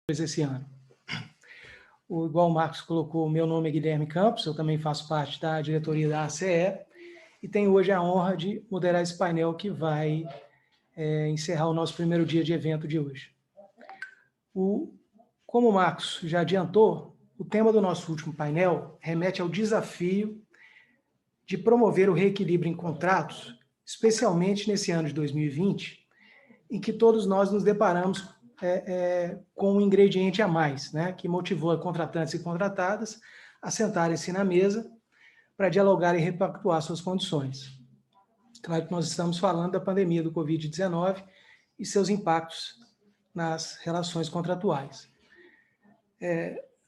esse ano. Igual o Marcos colocou, o meu nome é Guilherme Campos, eu também faço parte da diretoria da ACE e tenho hoje a honra de moderar esse painel que vai encerrar o nosso primeiro dia de evento de hoje. Como o Marcos já adiantou, o tema do nosso último painel remete ao desafio de promover o reequilíbrio em contratos, especialmente nesse ano de 2020, em que todos nós nos deparamos com um ingrediente a mais, né, que motivou a contratantes e contratadas a sentarem-se na mesa para dialogar e repactuar suas condições. Claro que nós estamos falando da pandemia do Covid-19 e seus impactos nas relações contratuais.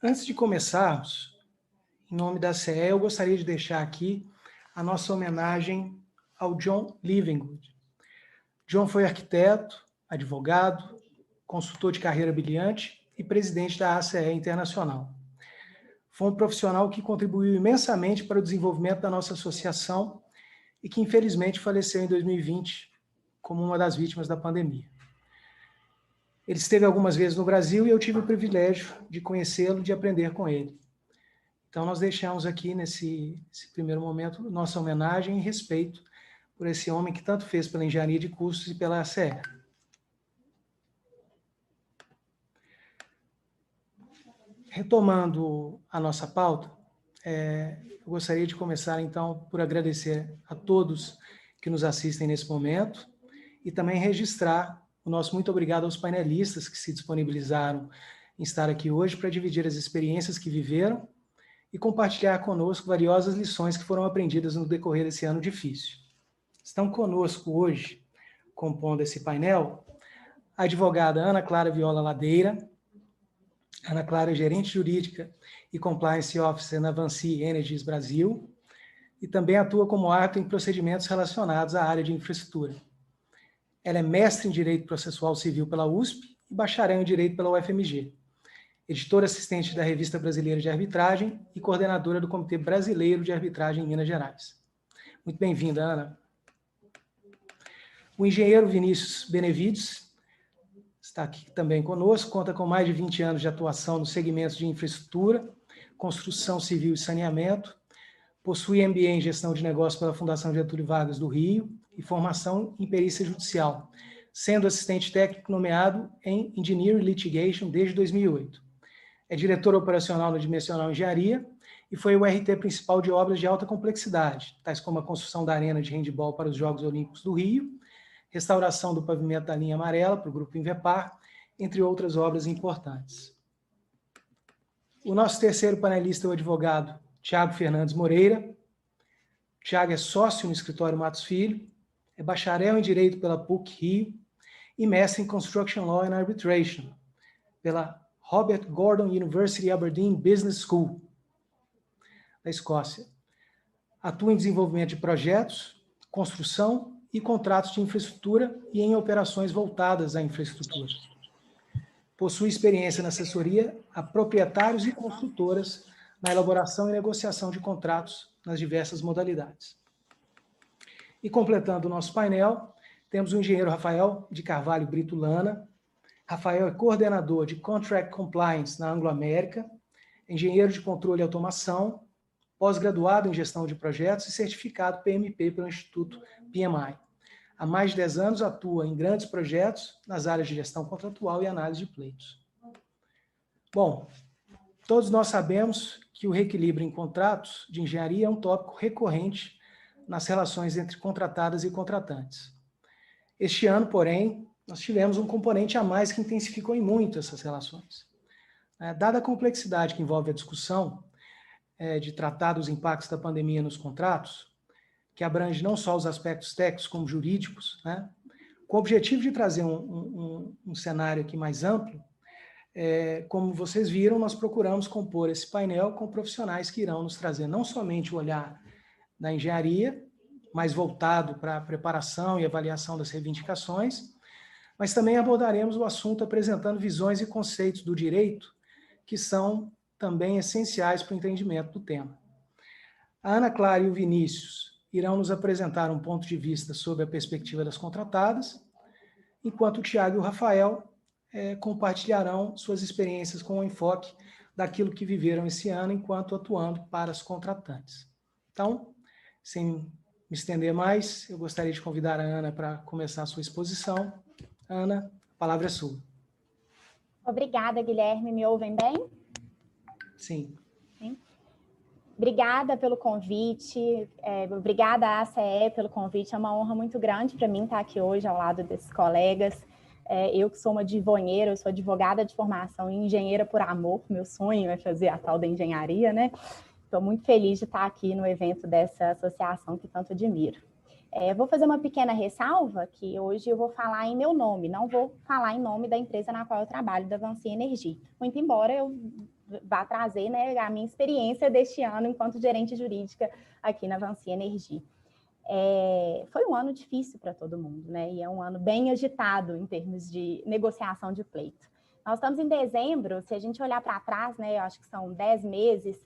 Antes de começarmos, em nome da CE, eu gostaria de deixar aqui a nossa homenagem ao John Livingood. John foi arquiteto, advogado, consultor de carreira brilhante e presidente da ACE Internacional. Foi um profissional que contribuiu imensamente para o desenvolvimento da nossa associação e que, infelizmente, faleceu em 2020 como uma das vítimas da pandemia. Ele esteve algumas vezes no Brasil e eu tive o privilégio de conhecê-lo, de aprender com ele. Então, nós deixamos aqui, nesse primeiro momento, nossa homenagem e respeito por esse homem que tanto fez pela engenharia de custos e pela ACE. Retomando a nossa pauta, eu gostaria de começar, então, por agradecer a todos que nos assistem nesse momento e também registrar o nosso muito obrigado aos painelistas que se disponibilizaram em estar aqui hoje para dividir as experiências que viveram e compartilhar conosco valiosas lições que foram aprendidas no decorrer desse ano difícil. Estão conosco hoje, compondo esse painel, a advogada Ana Clara Viola Ladeira. Ana Clara é gerente jurídica e compliance officer na Vancy Energies Brasil e também atua como árbitro em procedimentos relacionados à área de infraestrutura. Ela é mestre em Direito Processual Civil pela USP e bacharel em Direito pela UFMG. Editora assistente da Revista Brasileira de Arbitragem e coordenadora do Comitê Brasileiro de Arbitragem em Minas Gerais. Muito bem-vinda, Ana. O engenheiro Vinícius Benevides está aqui também conosco, conta com mais de 20 anos de atuação nos segmentos de infraestrutura, construção civil e saneamento, possui MBA em Gestão de Negócios pela Fundação Getúlio Vargas do Rio e formação em Perícia Judicial, sendo assistente técnico nomeado em Engineering Litigation desde 2008. É diretor operacional na Dimensional Engenharia e foi o RT principal de obras de alta complexidade, tais como a construção da arena de handebol para os Jogos Olímpicos do Rio, restauração do pavimento da linha amarela para o Grupo Invepar, entre outras obras importantes. O nosso terceiro panelista é o advogado Tiago Fernandes Moreira. Tiago é sócio no escritório Matos Filho, é bacharel em Direito pela PUC Rio e mestre em Construction Law and Arbitration pela Robert Gordon University Aberdeen Business School, da Escócia. Atua em desenvolvimento de projetos, construção e contratos de infraestrutura e em operações voltadas à infraestrutura. Possui experiência na assessoria a proprietários e construtoras na elaboração e negociação de contratos nas diversas modalidades. E completando o nosso painel, temos o engenheiro Rafael de Carvalho Brito Lana. Rafael é coordenador de Contract Compliance na Anglo-América, engenheiro de controle e automação, pós-graduado em gestão de projetos e certificado PMP pelo Instituto PMI. Há mais de 10 anos atua em grandes projetos nas áreas de gestão contratual e análise de pleitos. Bom, todos nós sabemos que o reequilíbrio em contratos de engenharia é um tópico recorrente nas relações entre contratadas e contratantes. Este ano, porém, nós tivemos um componente a mais que intensificou em muito essas relações. Dada a complexidade que envolve a discussão de tratar dos impactos da pandemia nos contratos, que abrange não só os aspectos técnicos como jurídicos, com o objetivo de trazer um cenário aqui mais amplo, como vocês viram, nós procuramos compor esse painel com profissionais que irão nos trazer não somente o olhar da engenharia, mais voltado para a preparação e avaliação das reivindicações, mas também abordaremos o assunto apresentando visões e conceitos do direito que são também essenciais para o entendimento do tema. A Ana Clara e o Vinícius irão nos apresentar um ponto de vista sobre a perspectiva das contratadas, enquanto o Tiago e o Rafael compartilharão suas experiências com o enfoque daquilo que viveram esse ano enquanto atuando para os contratantes. Então, sem me estender mais, eu gostaria de convidar a Ana para começar a sua exposição. Ana, a palavra é sua. Obrigada, Guilherme. Me ouvem bem? Sim. Sim. Obrigada pelo convite, obrigada à ACE pelo convite, é uma honra muito grande para mim estar aqui hoje ao lado desses colegas. Eu que sou uma divonheira, eu sou advogada de formação e engenheira por amor, meu sonho é fazer a tal da engenharia, né? Estou muito feliz de estar aqui no evento dessa associação que tanto admiro. Vou fazer uma pequena ressalva, que hoje eu vou falar em meu nome, não vou falar em nome da empresa na qual eu trabalho, da Vancy Energy, muito embora eu vá trazer, né, a minha experiência deste ano enquanto gerente jurídica aqui na Vancy Energy. Foi um ano difícil para todo mundo, né? E é um ano bem agitado em termos de negociação de pleito. Nós estamos em dezembro, se a gente olhar para trás, né, eu acho que são 10 meses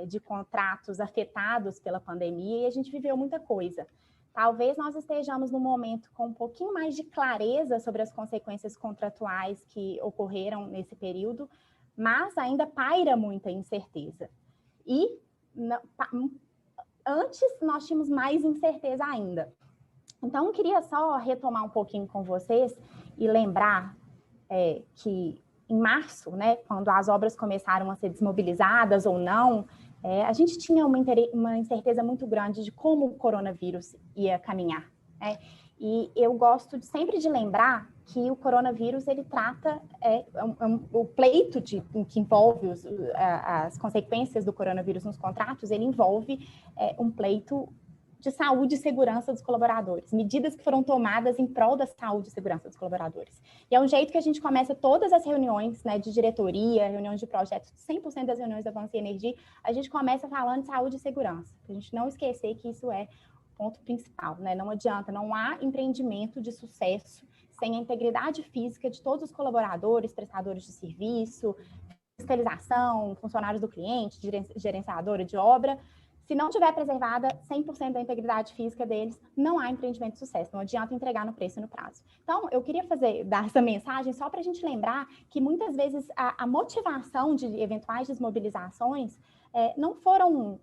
de contratos afetados pela pandemia e a gente viveu muita coisa. Talvez nós estejamos num momento com um pouquinho mais de clareza sobre as consequências contratuais que ocorreram nesse período, mas ainda paira muita incerteza. E antes nós tínhamos mais incerteza ainda. Então, eu queria só retomar um pouquinho com vocês e lembrar que em março, né, quando as obras começaram a ser desmobilizadas ou não, a gente tinha uma incerteza muito grande de como o coronavírus ia caminhar, né? E eu gosto sempre de lembrar que o coronavírus, ele trata o pleito que envolve as consequências do coronavírus nos contratos, ele envolve um pleito de saúde e segurança dos colaboradores, medidas que foram tomadas em prol da saúde e segurança dos colaboradores. E é um jeito que a gente começa todas as reuniões, né, de diretoria, reuniões de projetos, 100% das reuniões da Vancy Energy, a gente começa falando de saúde e segurança, para a gente não esquecer que isso é o ponto principal, né? Não adianta, não há empreendimento de sucesso sem a integridade física de todos os colaboradores, prestadores de serviço, fiscalização, funcionários do cliente, gerenciadora de obra. Se não tiver preservada 100% da integridade física deles, não há empreendimento de sucesso, não adianta entregar no preço e no prazo. Então, eu queria dar essa mensagem só para a gente lembrar que muitas vezes a motivação de eventuais desmobilizações não foram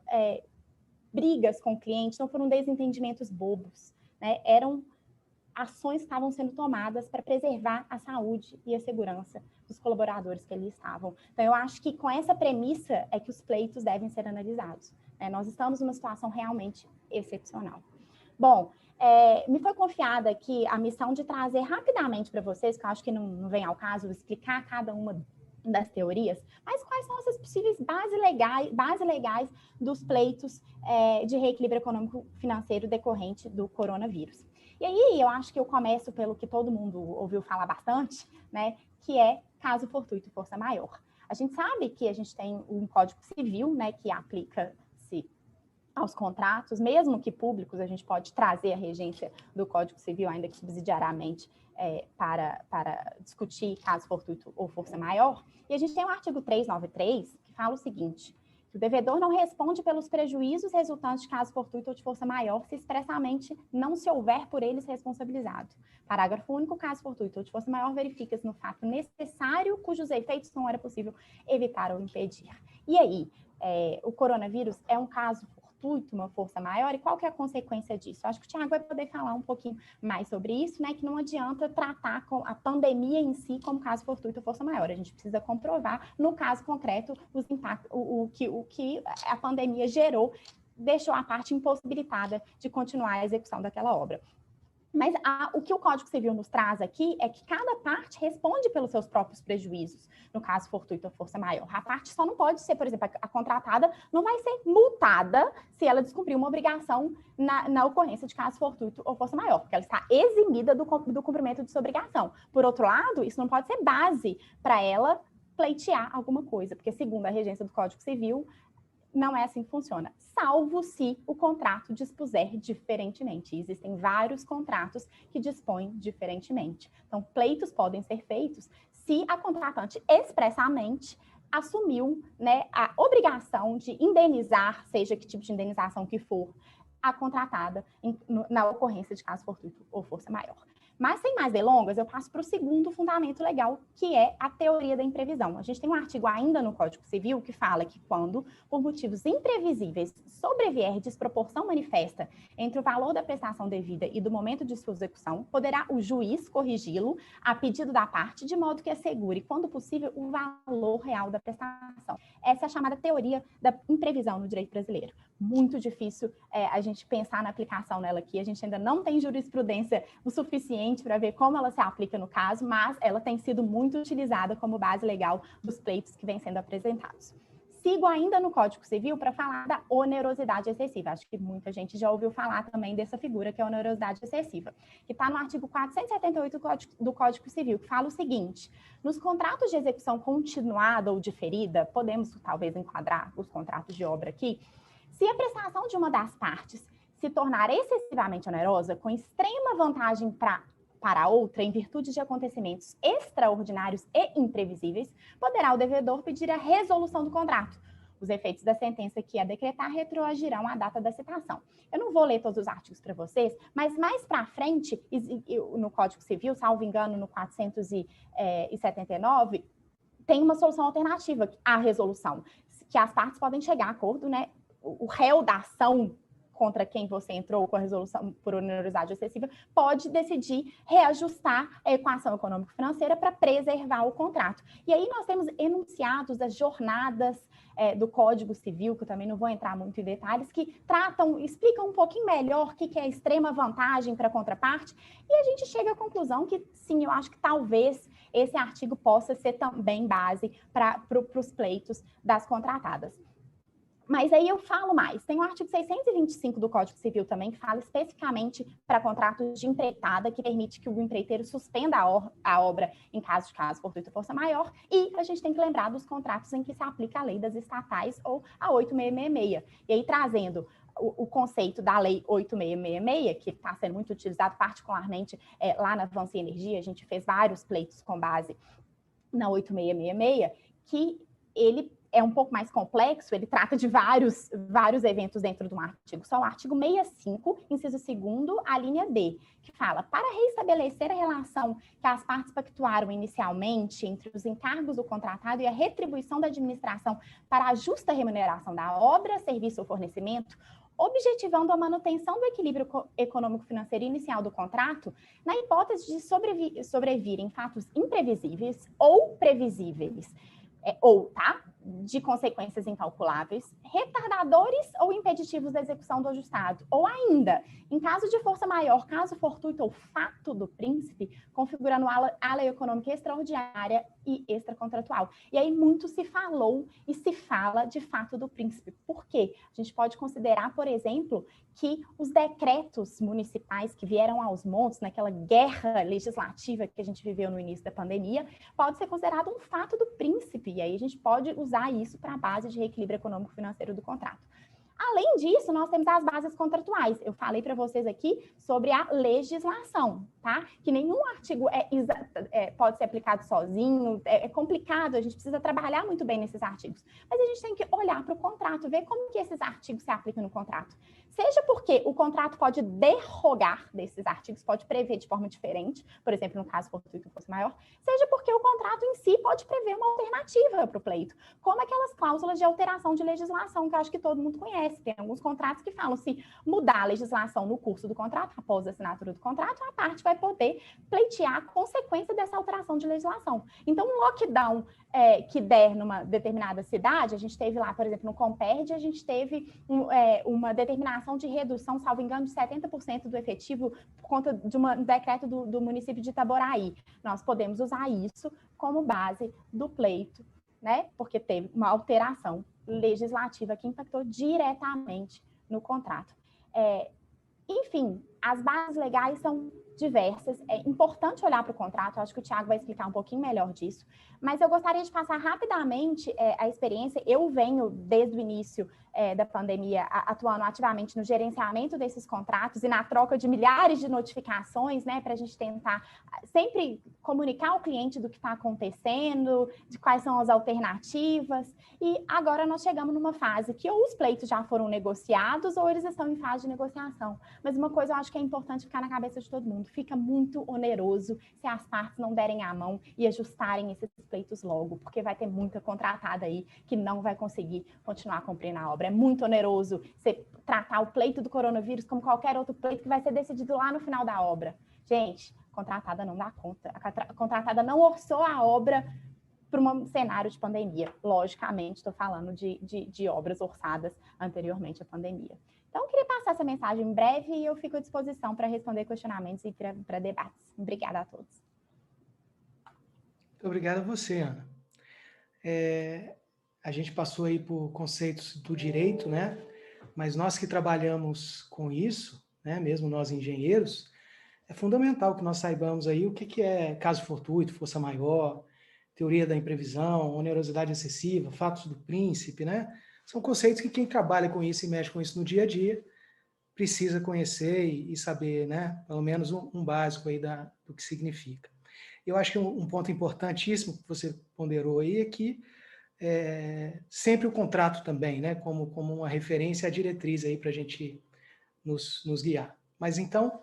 brigas com o cliente, não foram desentendimentos bobos, né? Eram ações que estavam sendo tomadas para preservar a saúde e a segurança dos colaboradores que ali estavam. Então, eu acho que com essa premissa é que os pleitos devem ser analisados. Nós estamos numa situação realmente excepcional. Bom, me foi confiada aqui a missão de trazer rapidamente para vocês, que eu acho que não vem ao caso explicar cada uma das teorias, mas quais são essas possíveis bases legais dos pleitos de reequilíbrio econômico financeiro decorrente do coronavírus. E aí, eu acho que eu começo pelo que todo mundo ouviu falar bastante, né, que é caso fortuito e força maior. A gente sabe que a gente tem um Código Civil, né, que aplica-se aos contratos, mesmo que públicos, a gente pode trazer a regência do Código Civil, ainda que subsidiariamente, para discutir caso fortuito ou força maior. E a gente tem o artigo 393, que fala o seguinte: o devedor não responde pelos prejuízos resultantes de caso fortuito ou de força maior se expressamente não se houver por eles responsabilizado. Parágrafo único, caso fortuito ou de força maior verifica-se no fato necessário cujos efeitos não era possível evitar ou impedir. E aí, o coronavírus é um caso fortuito, uma força maior, e qual que é a consequência disso? Eu acho que o Thiago vai poder falar um pouquinho mais sobre isso, né, que não adianta tratar com a pandemia em si como caso fortuito ou força maior, a gente precisa comprovar, no caso concreto, os impactos, o que a pandemia gerou, deixou a parte impossibilitada de continuar a execução daquela obra. Mas o que o Código Civil nos traz aqui é que cada parte responde pelos seus próprios prejuízos, no caso fortuito ou força maior. A parte só não pode ser, por exemplo, a contratada não vai ser multada se ela descumprir uma obrigação na ocorrência de caso fortuito ou força maior, porque ela está eximida do cumprimento de sua obrigação. Por outro lado, isso não pode ser base para ela pleitear alguma coisa, porque segundo a regência do Código Civil, não é assim que funciona, salvo se o contrato dispuser diferentemente. Existem vários contratos que dispõem diferentemente. Então, pleitos podem ser feitos se a contratante expressamente assumiu, né, a obrigação de indenizar, seja que tipo de indenização que for, a contratada na ocorrência de caso fortuito ou força maior. Mas, sem mais delongas, eu passo para o segundo fundamento legal, que é a teoria da imprevisão. A gente tem um artigo ainda no Código Civil que fala que quando, por motivos imprevisíveis, sobrevier desproporção manifesta entre o valor da prestação devida e do momento de sua execução, poderá o juiz corrigi-lo a pedido da parte, de modo que assegure, quando possível, o valor real da prestação. Essa é a chamada teoria da imprevisão no direito brasileiro. Muito difícil a gente pensar na aplicação nela aqui, a gente ainda não tem jurisprudência o suficiente para ver como ela se aplica no caso, mas ela tem sido muito utilizada como base legal dos pleitos que vêm sendo apresentados. Sigo ainda no Código Civil para falar da onerosidade excessiva. Acho que muita gente já ouviu falar também dessa figura, que é a onerosidade excessiva, que está no artigo 478 do Código Civil, que fala o seguinte: nos contratos de execução continuada ou diferida, podemos talvez enquadrar os contratos de obra aqui, se a prestação de uma das partes se tornar excessivamente onerosa, com extrema vantagem para a outra, em virtude de acontecimentos extraordinários e imprevisíveis, poderá o devedor pedir a resolução do contrato. Os efeitos da sentença que a decretar retroagirão à data da citação. Eu não vou ler todos os artigos para vocês, mas mais para frente, no Código Civil, salvo engano, no 479, tem uma solução alternativa à resolução, que as partes podem chegar a acordo, né? O réu da ação contra quem você entrou com a resolução por onerosidade excessiva pode decidir reajustar a equação econômico-financeira para preservar o contrato. E aí nós temos enunciados das jornadas do Código Civil, que eu também não vou entrar muito em detalhes, que explicam um pouquinho melhor o que é extrema vantagem para a contraparte, e a gente chega à conclusão que, sim, eu acho que talvez esse artigo possa ser também base para os pleitos das contratadas. Mas aí eu falo mais. Tem o artigo 625 do Código Civil também, que fala especificamente para contratos de empreitada, que permite que o empreiteiro suspenda a obra em caso de caso fortuito ou força maior. E a gente tem que lembrar dos contratos em que se aplica a lei das estatais ou a 8666. E aí, trazendo o conceito da lei 8666, que está sendo muito utilizado particularmente lá na Avança Energia, a gente fez vários pleitos com base na 8666, que ele é um pouco mais complexo, ele trata de vários eventos dentro de um artigo. Só o artigo 65, inciso 2º, a linha D, que fala: para restabelecer a relação que as partes pactuaram inicialmente entre os encargos do contratado e a retribuição da administração para a justa remuneração da obra, serviço ou fornecimento, objetivando a manutenção do equilíbrio econômico-financeiro inicial do contrato, na hipótese de sobrevirem fatos imprevisíveis ou previsíveis, de consequências incalculáveis, retardadores ou impeditivos da execução do ajustado, ou ainda, em caso de força maior, caso fortuito ou fato do príncipe, configurando a lei econômica extraordinária e extracontratual. E aí muito se falou e se fala de fato do príncipe. Por quê? A gente pode considerar, por exemplo, que os decretos municipais que vieram aos montes, naquela guerra legislativa que a gente viveu no início da pandemia, pode ser considerado um fato do príncipe, e aí a gente pode usar isso para a base de reequilíbrio econômico-financeiro do contrato. Além disso, nós temos as bases contratuais. Eu falei para vocês aqui sobre a legislação, tá? Que nenhum artigo pode ser aplicado sozinho, é complicado, a gente precisa trabalhar muito bem nesses artigos. Mas a gente tem que olhar para o contrato, ver como que esses artigos se aplicam no contrato. Seja porque o contrato pode derrogar desses artigos, pode prever de forma diferente, por exemplo, no caso fortuito ou força maior, seja porque o contrato em si pode prever uma alternativa para o pleito, como aquelas cláusulas de alteração de legislação que eu acho que todo mundo conhece. Tem alguns contratos que falam: se mudar a legislação no curso do contrato, após a assinatura do contrato, a parte vai poder pleitear a consequência dessa alteração de legislação. Então, um lockdown que der numa determinada cidade, a gente teve lá, por exemplo, no Comperd, a gente teve uma determinação de redução, salvo engano, de 70% do efetivo por conta de um decreto do município de Itaboraí. Nós podemos usar isso como base do pleito, né? Porque teve uma alteração legislativa que impactou diretamente no contrato. Enfim, as bases legais são diversas, é importante olhar para o contrato, acho que o Thiago vai explicar um pouquinho melhor disso, mas eu gostaria de passar rapidamente a experiência. Eu venho, desde o início da pandemia, atuando ativamente no gerenciamento desses contratos e na troca de milhares de notificações, né, para a gente tentar sempre comunicar ao cliente do que está acontecendo, de quais são as alternativas, e agora nós chegamos numa fase que ou os pleitos já foram negociados ou eles estão em fase de negociação. Mas uma coisa eu acho que é importante ficar na cabeça de todo mundo: mundo. Fica muito oneroso se as partes não derem a mão e ajustarem esses pleitos logo, porque vai ter muita contratada aí que não vai conseguir continuar cumprindo a obra. É muito oneroso você tratar o pleito do coronavírus como qualquer outro pleito que vai ser decidido lá no final da obra. Gente, a contratada não dá conta. A contratada não orçou a obra para um cenário de pandemia. Logicamente, estou falando de obras orçadas anteriormente à pandemia. Então, eu queria passar essa mensagem em breve e eu fico à disposição para responder questionamentos e para debates. Obrigada a todos. Muito obrigado a você, Ana. A gente passou aí por conceitos do direito, né? Mas nós que trabalhamos com isso, né? Mesmo nós engenheiros, é fundamental que nós saibamos aí o que é caso fortuito, força maior, teoria da imprevisão, onerosidade excessiva, fatos do príncipe, né? São conceitos que quem trabalha com isso e mexe com isso no dia a dia precisa conhecer e saber, né? Pelo menos um básico aí do que significa. Eu acho que um ponto importantíssimo que você ponderou aí é que sempre o contrato também, né? Como uma referência à diretriz aí para a gente nos guiar. Mas então,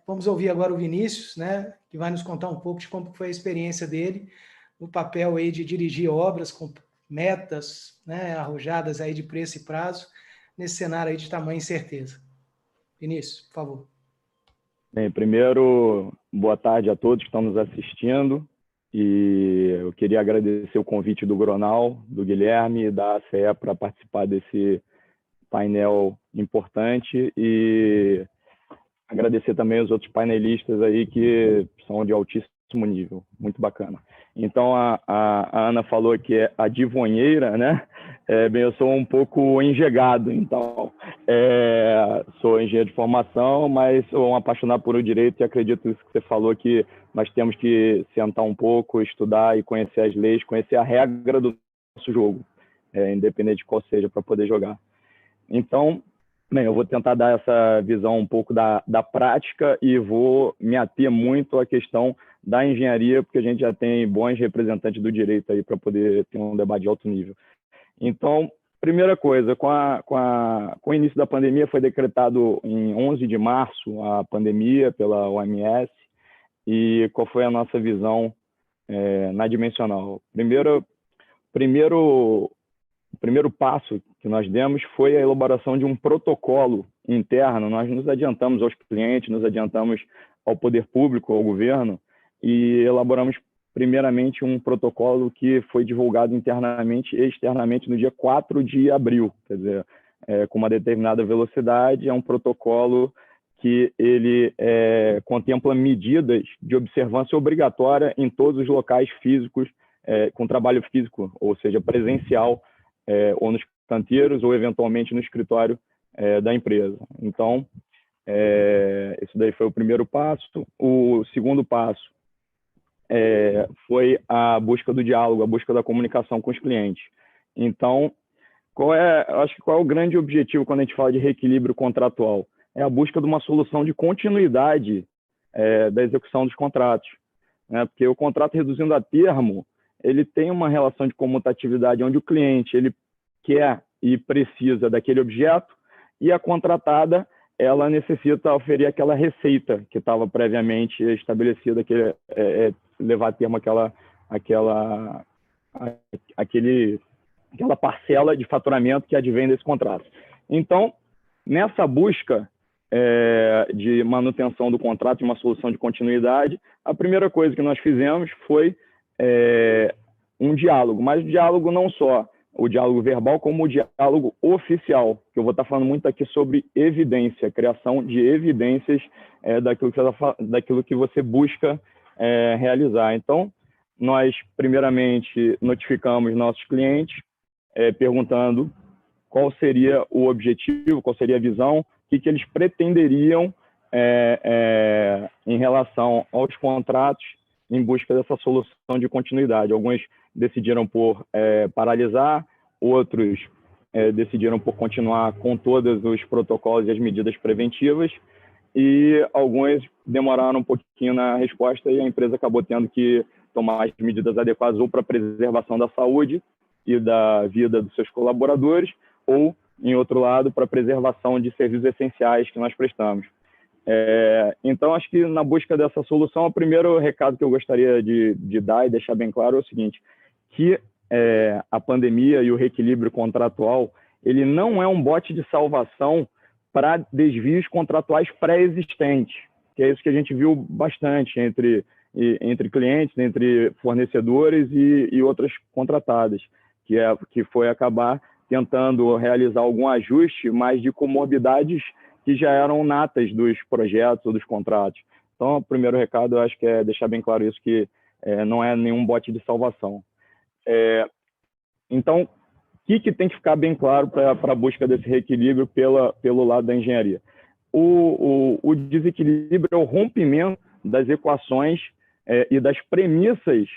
vamos ouvir agora o Vinícius, né? Que vai nos contar um pouco de como foi a experiência dele no papel aí de dirigir obras com metas, né? Arrojadas aí de preço e prazo nesse cenário aí de tamanha incerteza. Vinícius, por favor. Bem, primeiro, boa tarde a todos que estão nos assistindo. E eu queria agradecer o convite do Gronal, do Guilherme e da ACE para participar desse painel importante e agradecer também os outros painelistas aí que são de altíssimo nível, muito bacana. Então, a Ana falou que é a divonheira, né? Bem, eu sou um pouco enjegado, então, sou engenheiro de formação, mas sou um apaixonado por o direito e acredito isso que você falou, que nós temos que sentar um pouco, estudar e conhecer as leis, conhecer a regra do nosso jogo, independente de qual seja, para poder jogar. Então, bem, eu vou tentar dar essa visão um pouco da prática e vou me ater muito à questão da engenharia, porque a gente já tem bons representantes do direito aí para poder ter um debate de alto nível. Então, primeira coisa, com o início da pandemia, foi decretado em 11 de março a pandemia pela OMS, e qual foi a nossa visão na dimensional? O primeiro passo que nós demos foi a elaboração de um protocolo interno. Nós nos adiantamos aos clientes, nos adiantamos ao poder público, ao governo, e elaboramos primeiramente um protocolo que foi divulgado internamente e externamente no dia 4 de abril, quer dizer, com uma determinada velocidade. É um protocolo que ele contempla medidas de observância obrigatória em todos os locais físicos, com trabalho físico, ou seja, presencial, ou nos canteiros, ou eventualmente no escritório da empresa. Então, isso daí foi o primeiro passo. O segundo passo foi a busca do diálogo, a busca da comunicação com os clientes. Então, qual é o grande objetivo quando a gente fala de reequilíbrio contratual? É a busca de uma solução de continuidade da execução dos contratos, né? Porque o contrato reduzindo a termo, ele tem uma relação de comutatividade onde o cliente ele quer e precisa daquele objeto e a contratada ela necessita oferir aquela receita que estava previamente estabelecida, levar a termo aquela parcela de faturamento que advém desse contrato. Então, nessa busca de manutenção do contrato, de uma solução de continuidade, a primeira coisa que nós fizemos foi um diálogo, mas o diálogo não só o diálogo verbal, como o diálogo oficial, que eu vou estar falando muito aqui sobre evidência, criação de evidências daquilo que você busca realizar. Então, nós, primeiramente, notificamos nossos clientes, perguntando qual seria o objetivo, qual seria a visão, o que eles pretenderiam em relação aos contratos em busca dessa solução de continuidade. Alguns decidiram por paralisar, outros decidiram por continuar com todos os protocolos e as medidas preventivas, e alguns demoraram um pouquinho na resposta e a empresa acabou tendo que tomar as medidas adequadas ou para a preservação da saúde e da vida dos seus colaboradores, ou, em outro lado, para a preservação de serviços essenciais que nós prestamos. Então, acho que na busca dessa solução, o primeiro recado que eu gostaria de dar e deixar bem claro é o seguinte, que a pandemia e o reequilíbrio contratual, ele não é um bote de salvação para desvios contratuais pré-existentes, que é isso que a gente viu bastante entre clientes, entre fornecedores e outras contratadas, que foi acabar tentando realizar algum ajuste, mas de comorbidades que já eram natas dos projetos ou dos contratos. Então, o primeiro recado, eu acho que é deixar bem claro isso, que não é nenhum bote de salvação. Então, o que tem que ficar bem claro para a busca desse reequilíbrio pelo lado da engenharia? O desequilíbrio é o rompimento das equações e das premissas,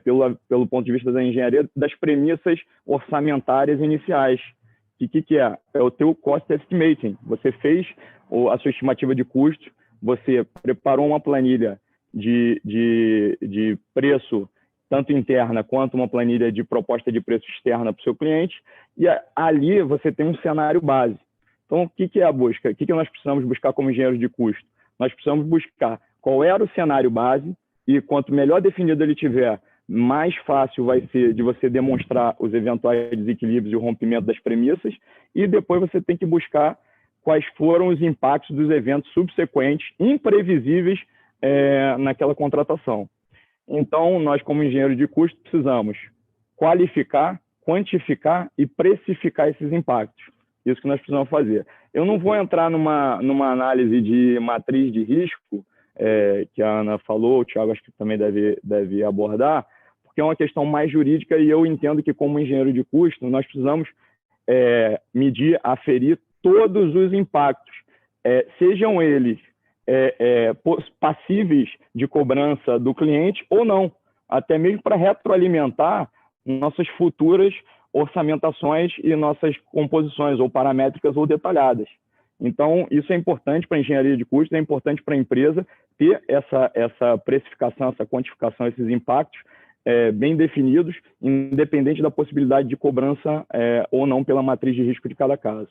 pelo ponto de vista da engenharia, das premissas orçamentárias iniciais. O que é? É o teu cost estimating. Você fez a sua estimativa de custo, você preparou uma planilha de preço, tanto interna quanto uma planilha de proposta de preço externa para o seu cliente, e ali você tem um cenário base. Então, o que é a busca? O que nós precisamos buscar como engenheiros de custo? Nós precisamos buscar qual era o cenário base, e quanto melhor definido ele tiver, mais fácil vai ser de você demonstrar os eventuais desequilíbrios e o rompimento das premissas, e depois você tem que buscar quais foram os impactos dos eventos subsequentes, imprevisíveis naquela contratação. Então, nós, como engenheiros de custo, precisamos qualificar, quantificar e precificar esses impactos. Isso que nós precisamos fazer. Eu não vou entrar numa análise de matriz de risco, que a Ana falou, o Thiago acho que também deve abordar, porque é uma questão mais jurídica e eu entendo que, como engenheiro de custo, nós precisamos medir, aferir todos os impactos, sejam eles passíveis de cobrança do cliente ou não, até mesmo para retroalimentar nossas futuras orçamentações e nossas composições, ou paramétricas ou detalhadas. Então, isso é importante para a engenharia de custos, é importante para a empresa ter essa precificação, essa quantificação, esses impactos bem definidos, independente da possibilidade de cobrança ou não pela matriz de risco de cada caso.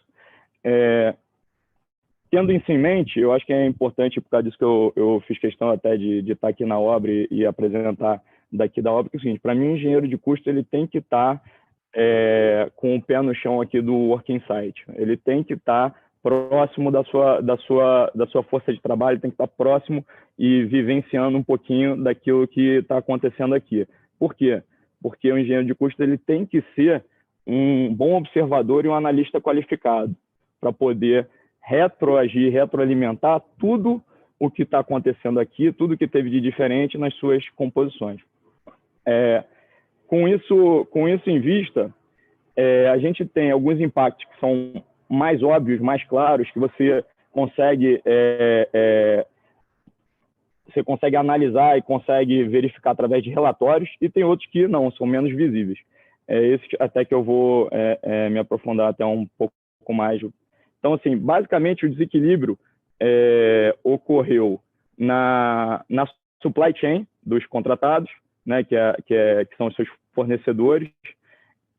Tendo isso em mente, eu acho que é importante, por causa disso que eu fiz questão até de estar aqui na obra e apresentar daqui da obra, que é o seguinte, para mim, o engenheiro de custo ele tem que estar com o pé no chão aqui do working site. Ele tem que estar próximo da sua força de trabalho, ele tem que estar próximo e vivenciando um pouquinho daquilo que está acontecendo aqui. Por quê? Porque o engenheiro de custo ele tem que ser um bom observador e um analista qualificado para poder retroagir, retroalimentar tudo o que está acontecendo aqui, tudo que teve de diferente nas suas composições. Com isso em vista, a gente tem alguns impactos que são mais óbvios, mais claros, que você consegue analisar e consegue verificar através de relatórios, e tem outros que não, são menos visíveis. Esse até que eu vou me aprofundar até um pouco mais. Então, assim, basicamente, o desequilíbrio ocorreu na supply chain dos contratados, né, que são os seus fornecedores,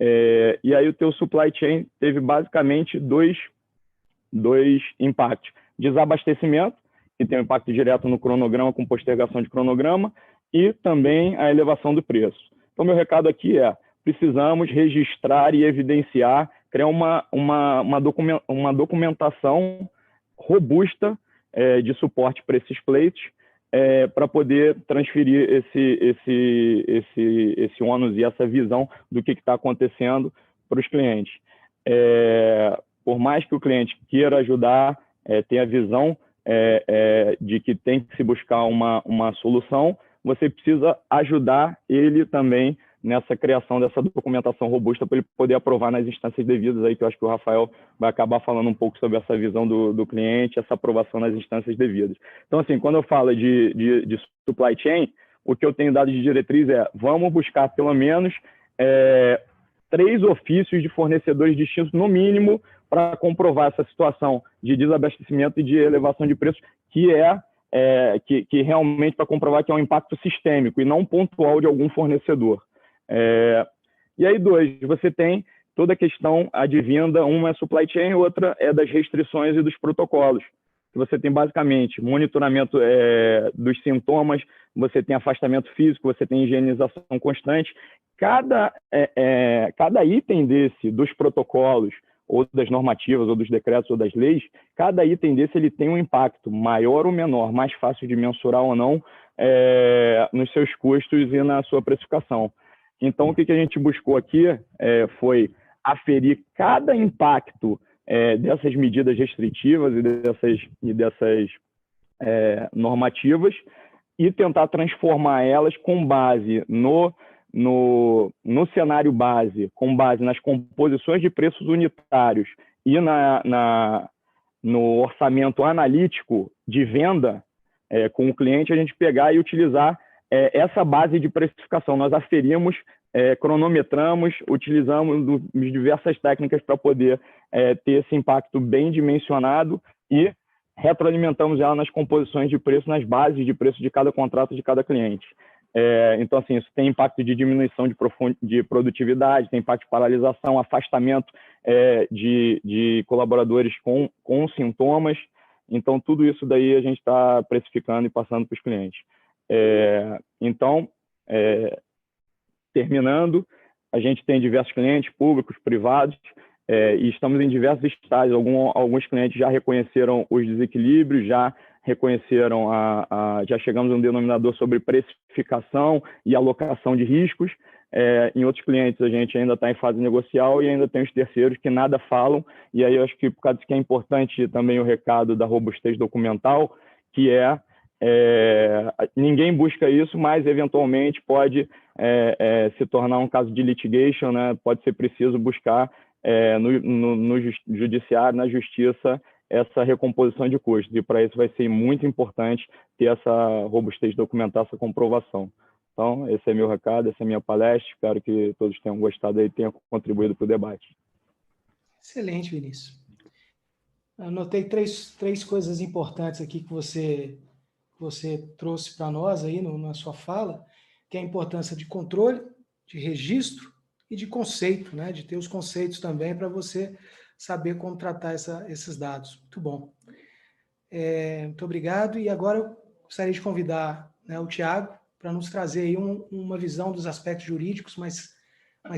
e aí o teu supply chain teve basicamente dois impactos. Desabastecimento, que tem um impacto direto no cronograma, com postergação de cronograma, e também a elevação do preço. Então, meu recado aqui precisamos registrar e evidenciar, criar uma documentação robusta de suporte para esses pleitos, para poder transferir esse ônus e essa visão do que está acontecendo para os clientes. Por mais que o cliente queira ajudar, tenha a visão de que tem que se buscar uma solução, você precisa ajudar ele também nessa criação dessa documentação robusta para ele poder aprovar nas instâncias devidas, aí que eu acho que o Rafael vai acabar falando um pouco sobre essa visão do cliente, essa aprovação nas instâncias devidas. Então, assim, quando eu falo de supply chain, o que eu tenho dado de diretriz vamos buscar pelo menos 3 ofícios de fornecedores distintos, no mínimo, para comprovar essa situação de desabastecimento e de elevação de preços, que realmente para comprovar que é um impacto sistêmico e não pontual de algum fornecedor. E aí, 2, você tem toda a questão advinda, uma é supply chain, outra é das restrições e dos protocolos. que você tem basicamente monitoramento dos sintomas, você tem afastamento físico, você tem higienização constante. Cada item dos protocolos, ou das normativas, ou dos decretos, ou das leis, cada item desse ele tem um impacto maior ou menor, mais fácil de mensurar ou não, nos seus custos e na sua precificação. Então, o que a gente buscou aqui foi aferir cada impacto dessas medidas restritivas e dessas normativas e tentar transformar elas com base no cenário base, com base nas composições de preços unitários e no orçamento analítico de venda com o cliente, a gente pegar e utilizar essa base de precificação. Nós aferimos, cronometramos, utilizamos diversas técnicas para poder ter esse impacto bem dimensionado e retroalimentamos ela nas composições de preço, nas bases de preço de cada contrato de cada cliente. Então, assim, isso tem impacto de diminuição de produtividade, tem impacto de paralisação, afastamento de colaboradores com sintomas. Então, tudo isso daí a gente está precificando e passando para os clientes. Então, terminando, a gente tem diversos clientes públicos, privados, e estamos em diversos estágios. Alguns clientes já reconheceram os desequilíbrios, já reconheceram já chegamos a um denominador sobre precificação e alocação de riscos. Em outros clientes a gente ainda está em fase negocial e ainda tem os terceiros que nada falam, e aí eu acho que por causa disso que é importante também o recado da robustez documental, que ninguém busca isso, mas eventualmente pode se tornar um caso de litigation, né? Pode ser preciso buscar no judiciário, na justiça, essa recomposição de custos, e para isso vai ser muito importante ter essa robustez documental, essa comprovação. Então, esse é meu recado, essa é a minha palestra, espero que todos tenham gostado e tenham contribuído para o debate. Excelente, Vinícius. Anotei três coisas importantes aqui que você trouxe para nós aí na sua fala, que é a importância de controle, de registro e de conceito, né? De ter os conceitos também para você saber como tratar esses dados. Muito bom. Muito obrigado. E agora eu gostaria de convidar, né, o Tiago para nos trazer aí uma visão dos aspectos jurídicos mais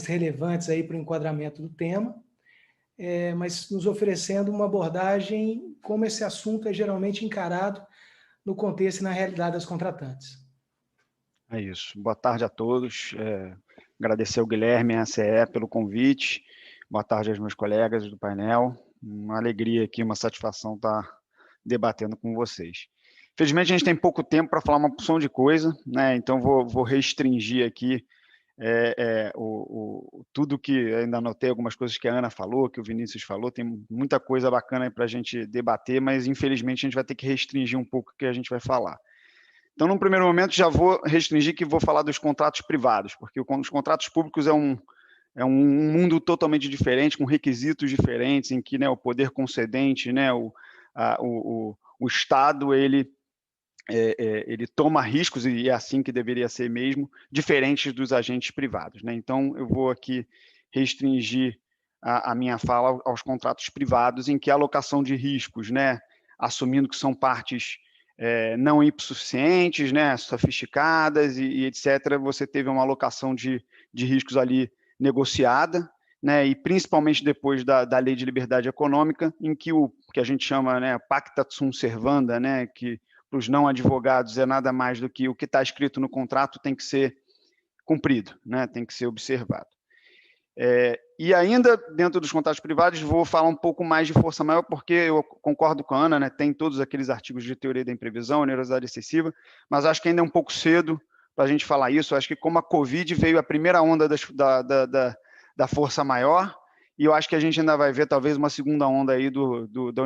relevantes aí para o enquadramento do tema, mas nos oferecendo uma abordagem como esse assunto é geralmente encarado no contexto e na realidade das contratantes. É isso. Boa tarde a todos. Agradecer ao Guilherme e à ACE pelo convite. Boa tarde aos meus colegas do painel. Uma alegria aqui, uma satisfação estar debatendo com vocês. Felizmente, a gente tem pouco tempo para falar uma porção de coisa, né? Então, vou restringir aqui tudo que ainda anotei, algumas coisas que a Ana falou, que o Vinícius falou, tem muita coisa bacana para a gente debater, mas, infelizmente, a gente vai ter que restringir um pouco o que a gente vai falar. Então, num primeiro momento, já vou restringir que vou falar dos contratos privados, porque os contratos públicos é um mundo totalmente diferente, com requisitos diferentes, em que, né, o poder concedente, né, o Estado, ele toma riscos, e é assim que deveria ser mesmo, diferentes dos agentes privados, né? Então, eu vou aqui restringir a minha fala aos contratos privados, em que a alocação de riscos, né, assumindo que são partes não hipossuficientes, né, sofisticadas e etc., você teve uma alocação de riscos ali negociada, né, e principalmente depois da Lei de Liberdade Econômica, em que que a gente chama, né, pacta sunt servanda, né, que para os não advogados é nada mais do que o que está escrito no contrato tem que ser cumprido, né, tem que ser observado. E ainda dentro dos contratos privados, vou falar um pouco mais de força maior, porque eu concordo com a Ana, né, tem todos aqueles artigos de teoria da imprevisão, onerosidade excessiva, mas acho que ainda é um pouco cedo para a gente falar isso. Acho que como a Covid veio a primeira onda da força maior, e eu acho que a gente ainda vai ver talvez uma segunda onda aí da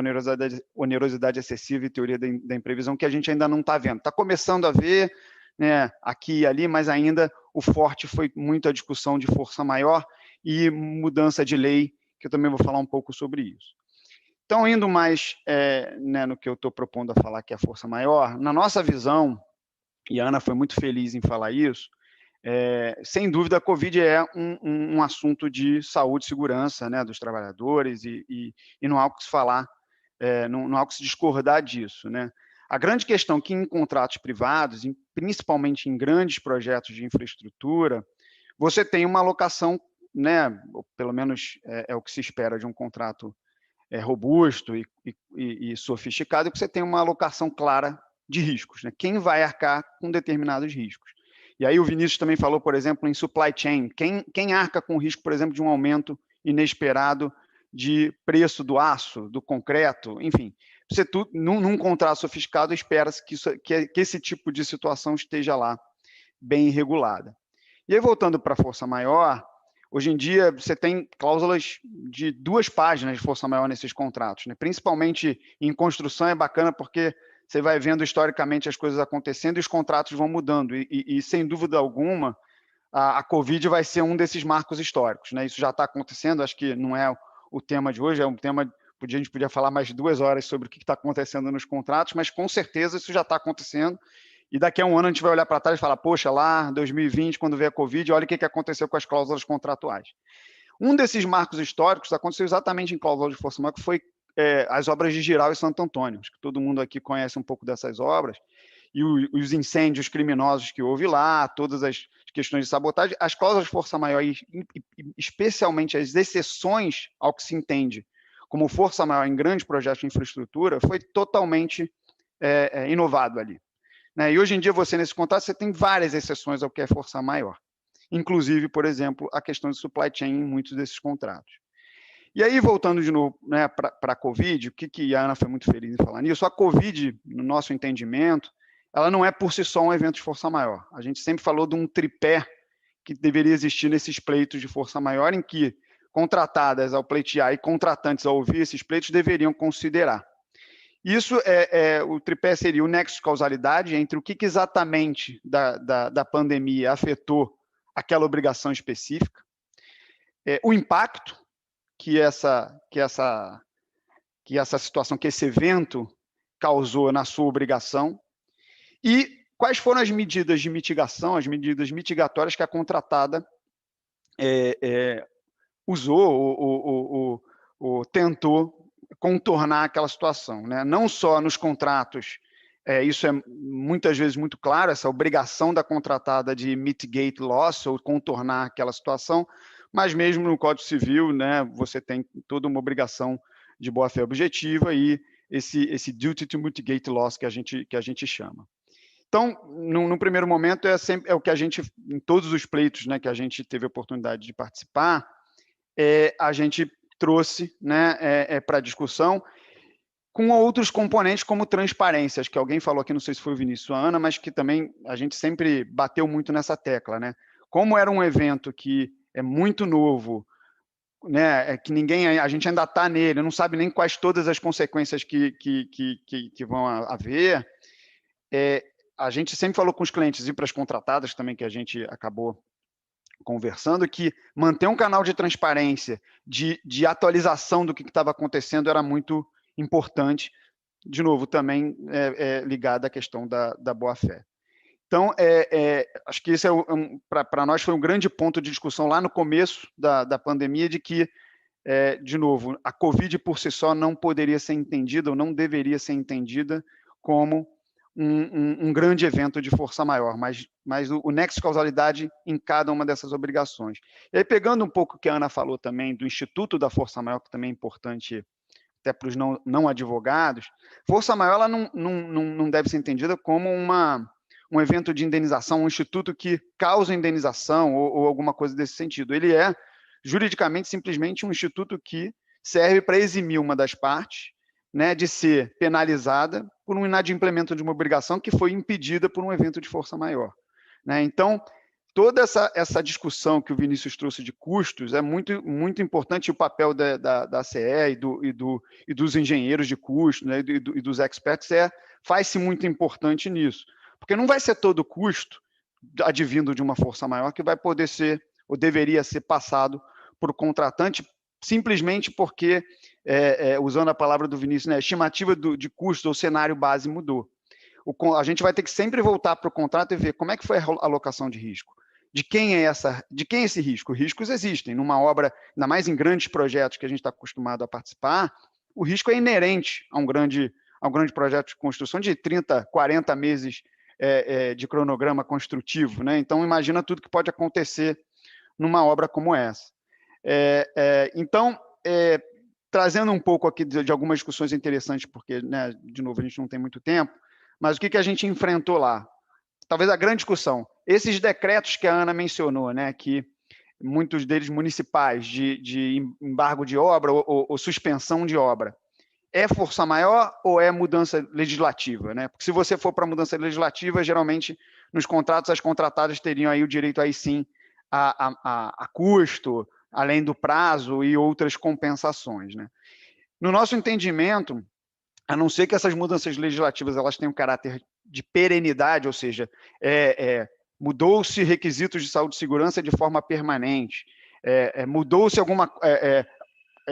onerosidade excessiva e teoria da imprevisão, que a gente ainda não está vendo. Está começando a ver, né, aqui e ali, mas ainda o forte foi muito a discussão de força maior e mudança de lei, que eu também vou falar um pouco sobre isso. Então, indo mais né, no que eu estou propondo a falar, que é a força maior, na nossa visão, e a Ana foi muito feliz em falar isso, sem dúvida a Covid é um assunto de saúde e segurança, né, dos trabalhadores, e não há o que se falar não há o que se discordar disso, né? A grande questão é que em contratos privados, principalmente em grandes projetos de infraestrutura, você tem uma alocação, né, pelo menos é o que se espera de um contrato robusto e sofisticado, que você tem uma alocação clara de riscos, né? Quem vai arcar com determinados riscos. E aí o Vinícius também falou, por exemplo, em supply chain. Quem arca com o risco, por exemplo, de um aumento inesperado de preço do aço, do concreto, enfim. Num contrato sofisticado, espera-se que esse tipo de situação esteja lá bem regulada. E aí, voltando para a força maior, hoje em dia você tem cláusulas de 2 páginas de força maior nesses contratos, né? Principalmente em construção é bacana porque você vai vendo historicamente as coisas acontecendo e os contratos vão mudando. E sem dúvida alguma, a Covid vai ser um desses marcos históricos, né? Isso já está acontecendo, acho que não é o tema de hoje, é um tema, a gente podia falar mais de 2 horas sobre o que está acontecendo nos contratos, mas com certeza isso já está acontecendo. E daqui a um ano a gente vai olhar para trás e falar, poxa, lá 2020, quando veio a Covid, olha o que aconteceu com as cláusulas contratuais. Um desses marcos históricos aconteceu exatamente em cláusula de força maior, que foi as obras de Jirau e Santo Antônio. Acho que todo mundo aqui conhece um pouco dessas obras. E os incêndios criminosos que houve lá, todas as questões de sabotagem, as cláusulas de força maior, e especialmente as exceções ao que se entende como força maior em grandes projetos de infraestrutura, foi totalmente inovado ali. Né? E hoje em dia, nesse contrato, você tem várias exceções ao que é força maior. Inclusive, por exemplo, a questão de supply chain em muitos desses contratos. E aí, voltando de novo, né, para a Covid, o que a Ana foi muito feliz em falar nisso, a Covid, no nosso entendimento, ela não é por si só um evento de força maior. A gente sempre falou de um tripé que deveria existir nesses pleitos de força maior, em que contratadas ao pleitear e contratantes ao ouvir esses pleitos deveriam considerar. Isso o tripé seria o nexo de causalidade entre o que exatamente da pandemia afetou aquela obrigação específica, o impacto que essa situação, que esse evento causou na sua obrigação, e quais foram as medidas de mitigação, as medidas mitigatórias que a contratada usou ou tentou contornar aquela situação, né? Não só nos contratos, isso é muitas vezes muito claro, essa obrigação da contratada de mitigate loss, ou contornar aquela situação, mas mesmo no Código Civil, né, você tem toda uma obrigação de boa-fé objetiva e esse duty to mitigate loss que a gente chama. Então, no primeiro momento, é o que a gente, em todos os pleitos, né, que a gente teve a oportunidade de participar, a gente trouxe, né, para discussão, com outros componentes como transparência, acho que alguém falou aqui, não sei se foi o Vinícius ou a Ana, mas que também a gente sempre bateu muito nessa tecla, né? Como era um evento que é muito novo, né, que a gente ainda está nele, não sabe nem quais todas as consequências que vão haver, a gente sempre falou com os clientes e para as contratadas também, que a gente acabou conversando, que manter um canal de transparência, de atualização do que estava acontecendo era muito importante, de novo, também ligado à questão da boa-fé. Então, acho que isso para nós foi um grande ponto de discussão lá no começo da pandemia, de que, de novo, a Covid por si só não poderia ser entendida ou não deveria ser entendida como um grande evento de força maior, mas o nexo de causalidade em cada uma dessas obrigações. E aí, pegando um pouco o que a Ana falou também do Instituto da Força Maior, que também é importante até para os não advogados, força maior ela não deve ser entendida como um evento de indenização, um instituto que causa indenização ou alguma coisa desse sentido. Ele é, juridicamente, simplesmente um instituto que serve para eximir uma das partes, né, de ser penalizada por um inadimplemento de uma obrigação que foi impedida por um evento de força maior. Né? Então, toda essa discussão que o Vinícius trouxe de custos é muito, muito importante, o papel da CE e dos engenheiros de custo, né, e dos experts faz-se muito importante nisso. Porque não vai ser todo custo advindo de uma força maior que vai poder ser, ou deveria ser passado por contratante, simplesmente porque, usando a palavra do Vinícius, né, a estimativa de custo ou cenário base mudou. A gente vai ter que sempre voltar para o contrato e ver como é que foi a alocação de risco. De quem é esse risco? Riscos existem. Numa obra, ainda mais em grandes projetos que a gente está acostumado a participar, o risco é inerente a um grande projeto de construção de 30, 40 meses de cronograma construtivo, né? Então, imagina tudo que pode acontecer numa obra como essa. Então, trazendo um pouco aqui de algumas discussões interessantes, porque, né, de novo, a gente não tem muito tempo, mas o que a gente enfrentou lá? Talvez a grande discussão, esses decretos que a Ana mencionou, né, que muitos deles municipais, de embargo de obra ou suspensão de obra, é força maior ou é mudança legislativa, né? Porque se você for para mudança legislativa, geralmente nos contratos as contratadas teriam aí o direito aí sim a custo, além do prazo e outras compensações, né? No nosso entendimento, a não ser que essas mudanças legislativas elas tenham caráter de perenidade, ou seja, mudou-se requisitos de saúde e segurança de forma permanente, mudou-se alguma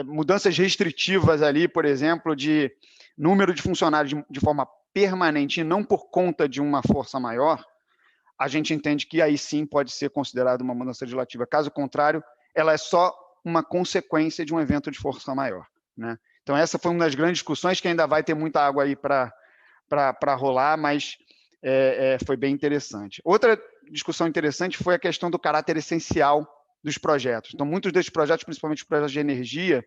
mudanças restritivas ali, por exemplo, de número de funcionários de forma permanente e não por conta de uma força maior, a gente entende que aí sim pode ser considerada uma mudança legislativa. Caso contrário, ela é só uma consequência de um evento de força maior, né? Então, essa foi uma das grandes discussões, que ainda vai ter muita água aí para rolar, mas foi bem interessante. Outra discussão interessante foi a questão do caráter essencial dos projetos. Então, muitos desses projetos, principalmente os projetos de energia,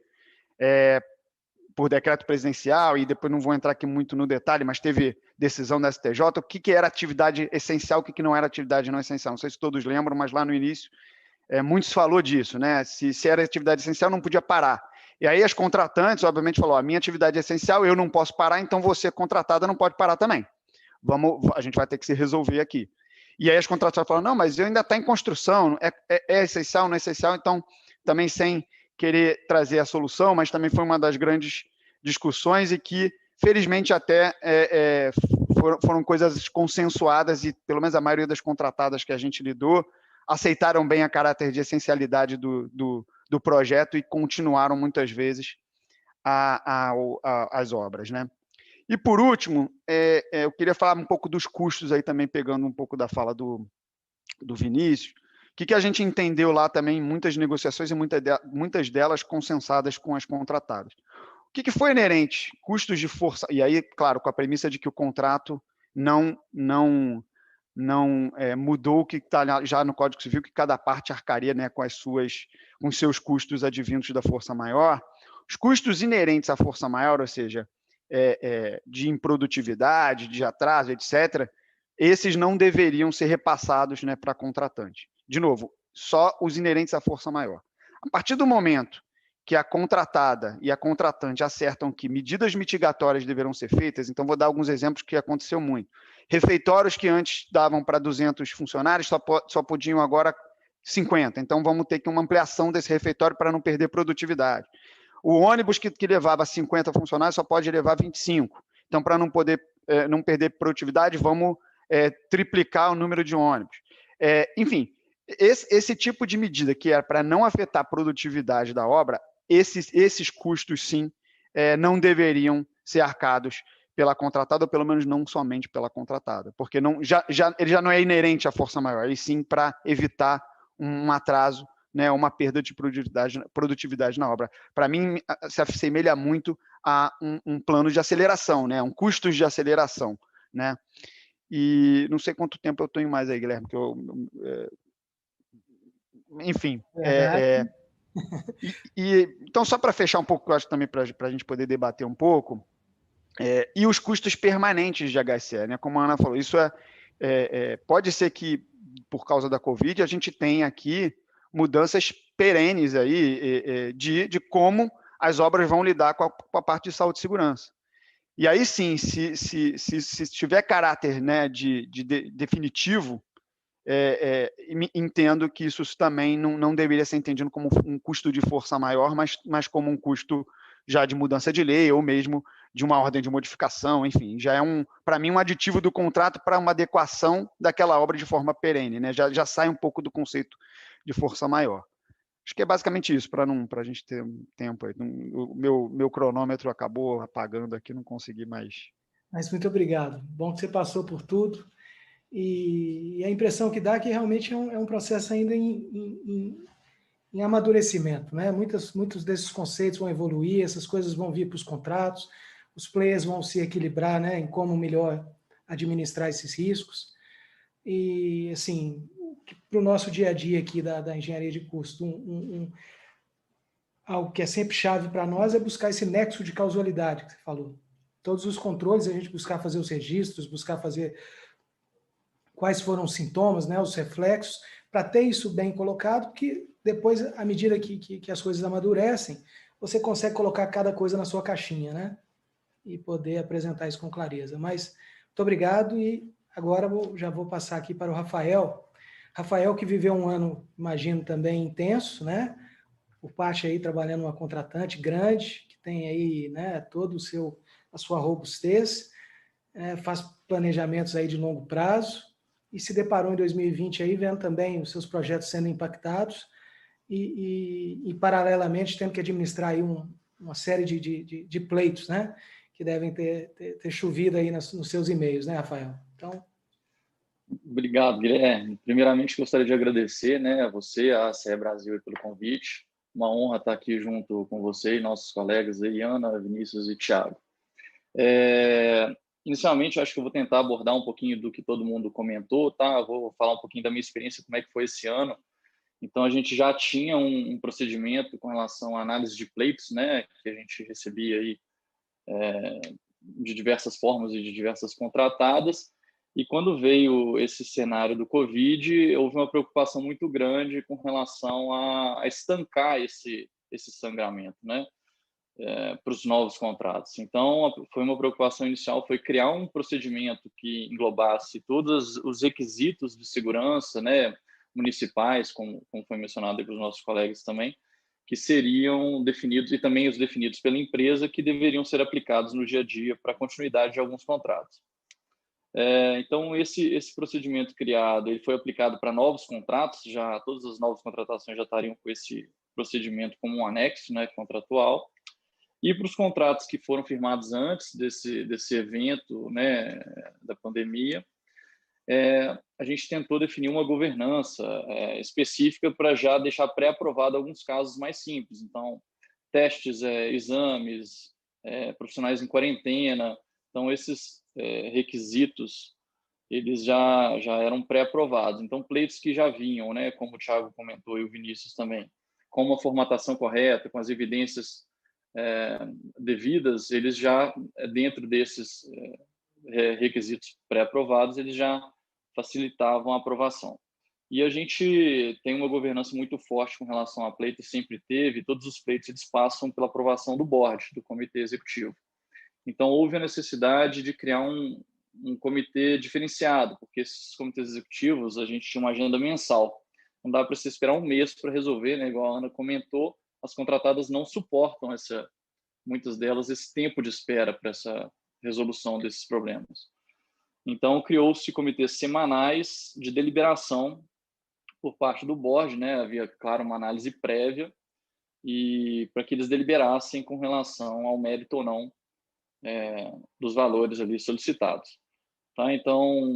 por decreto presidencial, e depois não vou entrar aqui muito no detalhe, mas teve decisão da STJ, o que era atividade essencial, o que não era atividade não essencial. Não sei se todos lembram, mas lá no início, muito se falou disso, né? Se era atividade essencial, não podia parar. E aí as contratantes, obviamente, falaram, a minha atividade é essencial, eu não posso parar, então você, contratada, não pode parar também. A gente vai ter que se resolver aqui. E aí as contratadas falaram, não, mas eu ainda está em construção, é essencial, não é essencial, então também sem querer trazer a solução, mas também foi uma das grandes discussões e que, felizmente, até foram coisas consensuadas e, pelo menos, a maioria das contratadas que a gente lidou aceitaram bem a caráter de essencialidade do projeto e continuaram, muitas vezes, as obras, né? E, por último, eu queria falar um pouco dos custos, aí também pegando um pouco da fala do Vinícius. O que a gente entendeu lá também em muitas negociações e muitas delas consensadas com as contratadas. O que foi inerente? Custos de força, e aí, claro, com a premissa de que o contrato não mudou o que está já no Código Civil, que cada parte arcaria, né, com os seus custos advindos da força maior. Os custos inerentes à força maior, ou seja, de improdutividade, de atraso, etc., esses não deveriam ser repassados, né, para a contratante. De novo, só os inerentes à força maior. A partir do momento que a contratada e a contratante acertam que medidas mitigatórias deverão ser feitas, então vou dar alguns exemplos que aconteceu muito. Refeitórios que antes davam para 200 funcionários só podiam agora 50. Então vamos ter que uma ampliação desse refeitório para não perder produtividade. O ônibus que levava 50 funcionários só pode levar 25. Então, para não perder produtividade, vamos triplicar o número de ônibus. Enfim, esse tipo de medida que era para não afetar a produtividade da obra, esses custos, sim, não deveriam ser arcados pela contratada, ou pelo menos não somente pela contratada, porque ele já não é inerente à força maior, e sim para evitar um atraso, né, uma perda de produtividade na obra. Para mim, se assemelha muito a um plano de aceleração, né, custos de aceleração, né? E não sei quanto tempo eu tenho mais aí, Guilherme, que enfim. Então, só para fechar um pouco, eu acho também para a gente poder debater um pouco, e os custos permanentes de HSE, né? Como a Ana falou, isso pode ser que, por causa da Covid, a gente tenha aqui mudanças perenes aí de como as obras vão lidar com a parte de saúde e segurança. E aí sim, se tiver caráter, né, de definitivo, entendo que isso também não deveria ser entendido como um custo de força maior, mas como um custo já de mudança de lei ou mesmo de uma ordem de modificação, enfim, já é para mim um aditivo do contrato para uma adequação daquela obra de forma perene, né? Já sai um pouco do conceito de força maior. Acho que é basicamente isso, para a gente ter um tempo aí. O meu cronômetro acabou apagando aqui, não consegui mais. Mas muito obrigado. Bom que você passou por tudo. E a impressão que dá é que realmente é um processo ainda em em amadurecimento, né? Muitos desses conceitos vão evoluir, essas coisas vão vir para os contratos, os players vão se equilibrar, né, em como melhor administrar esses riscos. E, assim, para o nosso dia a dia aqui da engenharia de custo, algo que é sempre chave para nós é buscar esse nexo de causalidade que você falou. Todos os controles, a gente buscar fazer os registros, buscar fazer quais foram os sintomas, né, os reflexos, para ter isso bem colocado, que depois, à medida que as coisas amadurecem, você consegue colocar cada coisa na sua caixinha, né? E poder apresentar isso com clareza. Mas, muito obrigado, e agora já vou passar aqui para o Rafael. Rafael, que viveu um ano, imagino, também intenso, né? O Paty aí trabalhando uma contratante grande, que tem aí, né, todo a sua robustez, faz planejamentos aí de longo prazo, e se deparou em 2020 aí, vendo também os seus projetos sendo impactados, e paralelamente tendo que administrar aí uma série de pleitos, né? Que devem ter chovido aí nos seus e-mails, né, Rafael? Então... Obrigado, Guilherme. Primeiramente, gostaria de agradecer, né, a você, a ACE Brasil, pelo convite. Uma honra estar aqui junto com você e nossos colegas aí, Ana, Vinícius e Thiago. Inicialmente, eu acho que eu vou tentar abordar um pouquinho do que todo mundo comentou, tá? Eu vou falar um pouquinho da minha experiência, como é que foi esse ano. Então, a gente já tinha um procedimento com relação à análise de pleitos, né, que a gente recebia aí de diversas formas e de diversas contratadas. E quando veio esse cenário do Covid, houve uma preocupação muito grande com relação a estancar esse sangramento, né, para os novos contratos. Então, foi uma preocupação inicial, foi criar um procedimento que englobasse todos os requisitos de segurança, né, municipais, como foi mencionado pelos nossos colegas também, que seriam definidos, e também os definidos pela empresa, que deveriam ser aplicados no dia a dia para a continuidade de alguns contratos. Então, esse procedimento criado, ele foi aplicado para novos contratos, já todas as novas contratações já estariam com esse procedimento como um anexo, né, contratual. E para os contratos que foram firmados antes desse evento, né, da pandemia, a gente tentou definir uma governança específica para já deixar pré-aprovado alguns casos mais simples. Então, testes, exames, profissionais em quarentena. Então, esses requisitos, eles já eram pré-aprovados. Então, pleitos que já vinham, né, como o Thiago comentou e o Vinícius também, com uma formatação correta, com as evidências devidas, eles já, dentro desses requisitos pré-aprovados, eles já facilitavam a aprovação. E a gente tem uma governança muito forte com relação a pleito, sempre teve, todos os pleitos eles passam pela aprovação do board, do comitê executivo. Então, houve a necessidade de criar um comitê diferenciado, porque esses comitês executivos, a gente tinha uma agenda mensal. Não dá para você esperar um mês para resolver, né? Igual a Ana comentou, as contratadas não suportam muitas delas, esse tempo de espera para essa resolução desses problemas. Então, criou-se comitês semanais de deliberação por parte do board, né? Havia, claro, uma análise prévia, e para que eles deliberassem com relação ao mérito ou não dos valores ali solicitados. Tá? Então,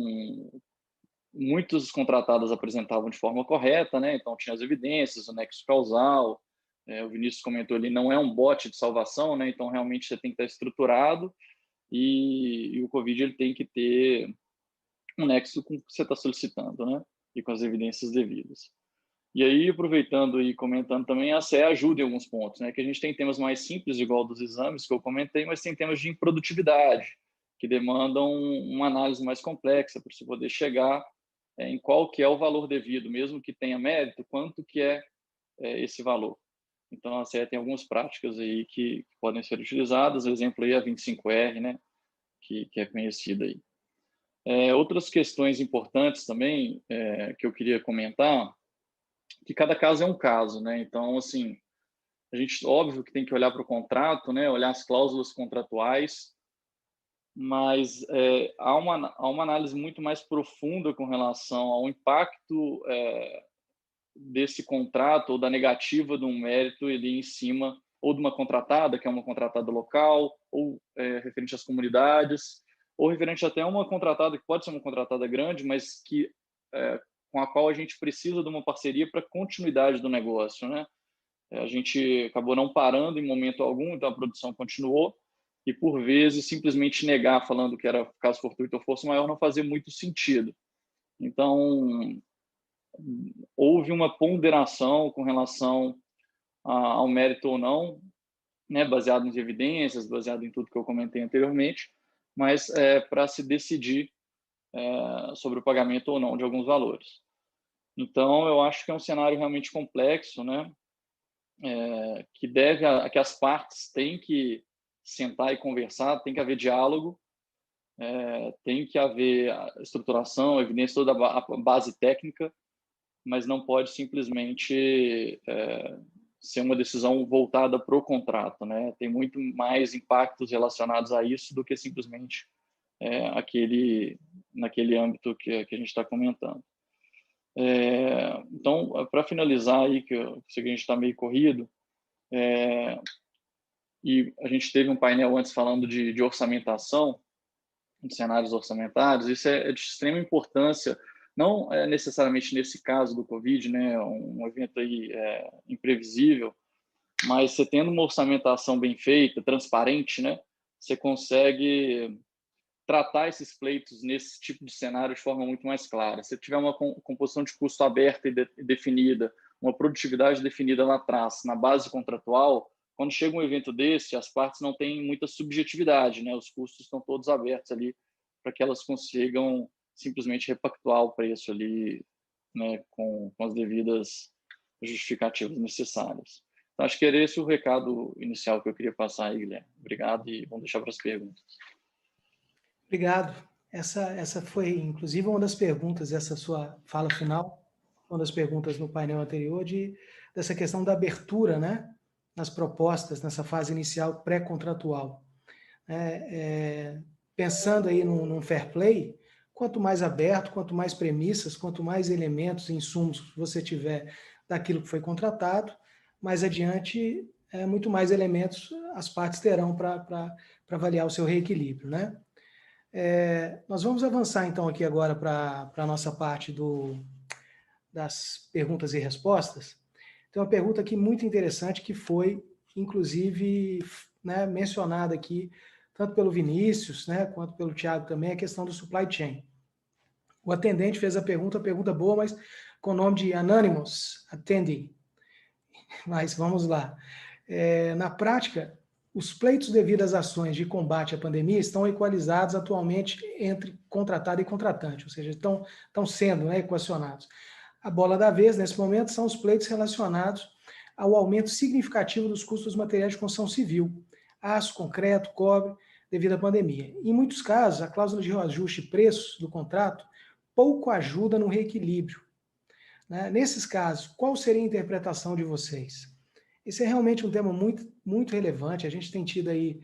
muitos contratados apresentavam de forma correta, né? Então tinha as evidências, o nexo causal, o Vinícius comentou ali, não é um bot de salvação, né? Então realmente você tem que estar estruturado, e o Covid ele tem que ter um nexo com o que você está solicitando, né? E com as evidências devidas. E aí, aproveitando e comentando também, a CE ajuda em alguns pontos, né? Que a gente tem temas mais simples, igual dos exames que eu comentei, mas tem temas de improdutividade, que demandam uma análise mais complexa para você poder chegar em qual que é o valor devido, mesmo que tenha mérito, quanto que é esse valor. Então, a CE tem algumas práticas aí que podem ser utilizadas, exemplo aí a 25R, né? Que é conhecida aí. Outras questões importantes também que eu queria comentar, que cada caso é um caso, né? Então, assim, a gente, óbvio que tem que olhar para o contrato, né? Olhar as cláusulas contratuais, mas há uma análise muito mais profunda com relação ao impacto desse contrato ou da negativa de um mérito ali em cima, ou de uma contratada, que é uma contratada local, ou referente às comunidades, ou referente até a uma contratada, que pode ser uma contratada grande, mas que com a qual a gente precisa de uma parceria para a continuidade do negócio, né? A gente acabou não parando em momento algum, então a produção continuou, e por vezes simplesmente negar falando que era caso fortuito ou força maior não fazia muito sentido. Então, houve uma ponderação com relação ao mérito ou não, né, baseado em evidências, baseado em tudo que eu comentei anteriormente, mas para se decidir sobre o pagamento ou não de alguns valores. Então, eu acho que é um cenário realmente complexo, né, que as partes têm que sentar e conversar, tem que haver diálogo, tem que haver estruturação, evidência, toda a base técnica, mas não pode simplesmente ser uma decisão voltada para o contrato, né? Tem muito mais impactos relacionados a isso do que simplesmente naquele âmbito que a gente está comentando. Então, para finalizar aí, que eu sei que a gente está meio corrido, e a gente teve um painel antes falando de orçamentação, de cenários orçamentários, isso é de extrema importância, não necessariamente nesse caso do Covid, né, um evento aí imprevisível, mas você tendo uma orçamentação bem feita, transparente, né, você consegue tratar esses pleitos nesse tipo de cenário de forma muito mais clara. Se tiver uma composição de custo aberta e definida, uma produtividade definida lá atrás, na base contratual, quando chega um evento desse, as partes não têm muita subjetividade, né? Os custos estão todos abertos ali para que elas consigam simplesmente repactuar o preço ali, né, com as devidas justificativas necessárias. Então, acho que era esse o recado inicial que eu queria passar aí, Guilherme. Obrigado e vamos deixar para as perguntas. Obrigado. Essa foi, inclusive, uma das perguntas, essa sua fala final, uma das perguntas no painel anterior, dessa questão da abertura, né, nas propostas, nessa fase inicial pré-contratual. Pensando aí num fair play, quanto mais aberto, quanto mais premissas, quanto mais elementos, insumos você tiver daquilo que foi contratado, mais adiante, muito mais elementos as partes terão para avaliar o seu reequilíbrio, né? Nós vamos avançar, então, aqui agora para a nossa parte das perguntas e respostas. Tem uma pergunta aqui muito interessante que foi, inclusive, né, mencionada aqui, tanto pelo Vinícius, né, quanto pelo Thiago também, a questão do supply chain. O atendente fez a pergunta boa, mas com o nome de Anonymous Attendee. Mas vamos lá. Na prática, os pleitos devido às ações de combate à pandemia estão equalizados atualmente entre contratado e contratante, ou seja, estão sendo, né, equacionados. A bola da vez, nesse momento, são os pleitos relacionados ao aumento significativo dos custos dos materiais de construção civil, aço, concreto, cobre, devido à pandemia. Em muitos casos, a cláusula de reajuste de preços do contrato pouco ajuda no reequilíbrio, né? Nesses casos, qual seria a interpretação de vocês? Esse é realmente um tema muito, muito relevante. A gente tem tido aí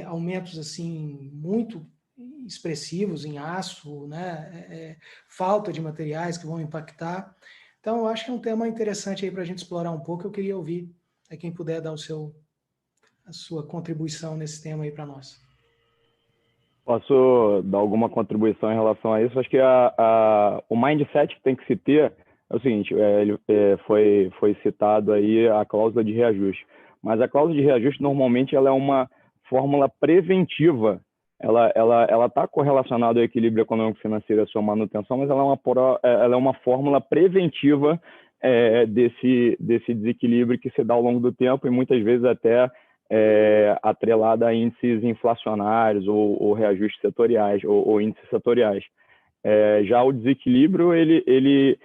aumentos assim muito expressivos em aço, né? Falta de materiais que vão impactar. Então, eu acho que é um tema interessante aí para a gente explorar um pouco. Eu queria ouvir quem puder dar a sua contribuição nesse tema aí para nós. Posso dar alguma contribuição em relação a isso? Acho que o mindset que tem que se ter é o seguinte, foi citado aí a cláusula de reajuste, mas a cláusula de reajuste normalmente ela é uma fórmula preventiva, ela está correlacionada ao equilíbrio econômico-financeiro e à sua manutenção, mas ela é uma fórmula preventiva desse desequilíbrio que se dá ao longo do tempo e muitas vezes até atrelada a índices inflacionários ou reajustes setoriais ou índices setoriais. Já o desequilíbrio ele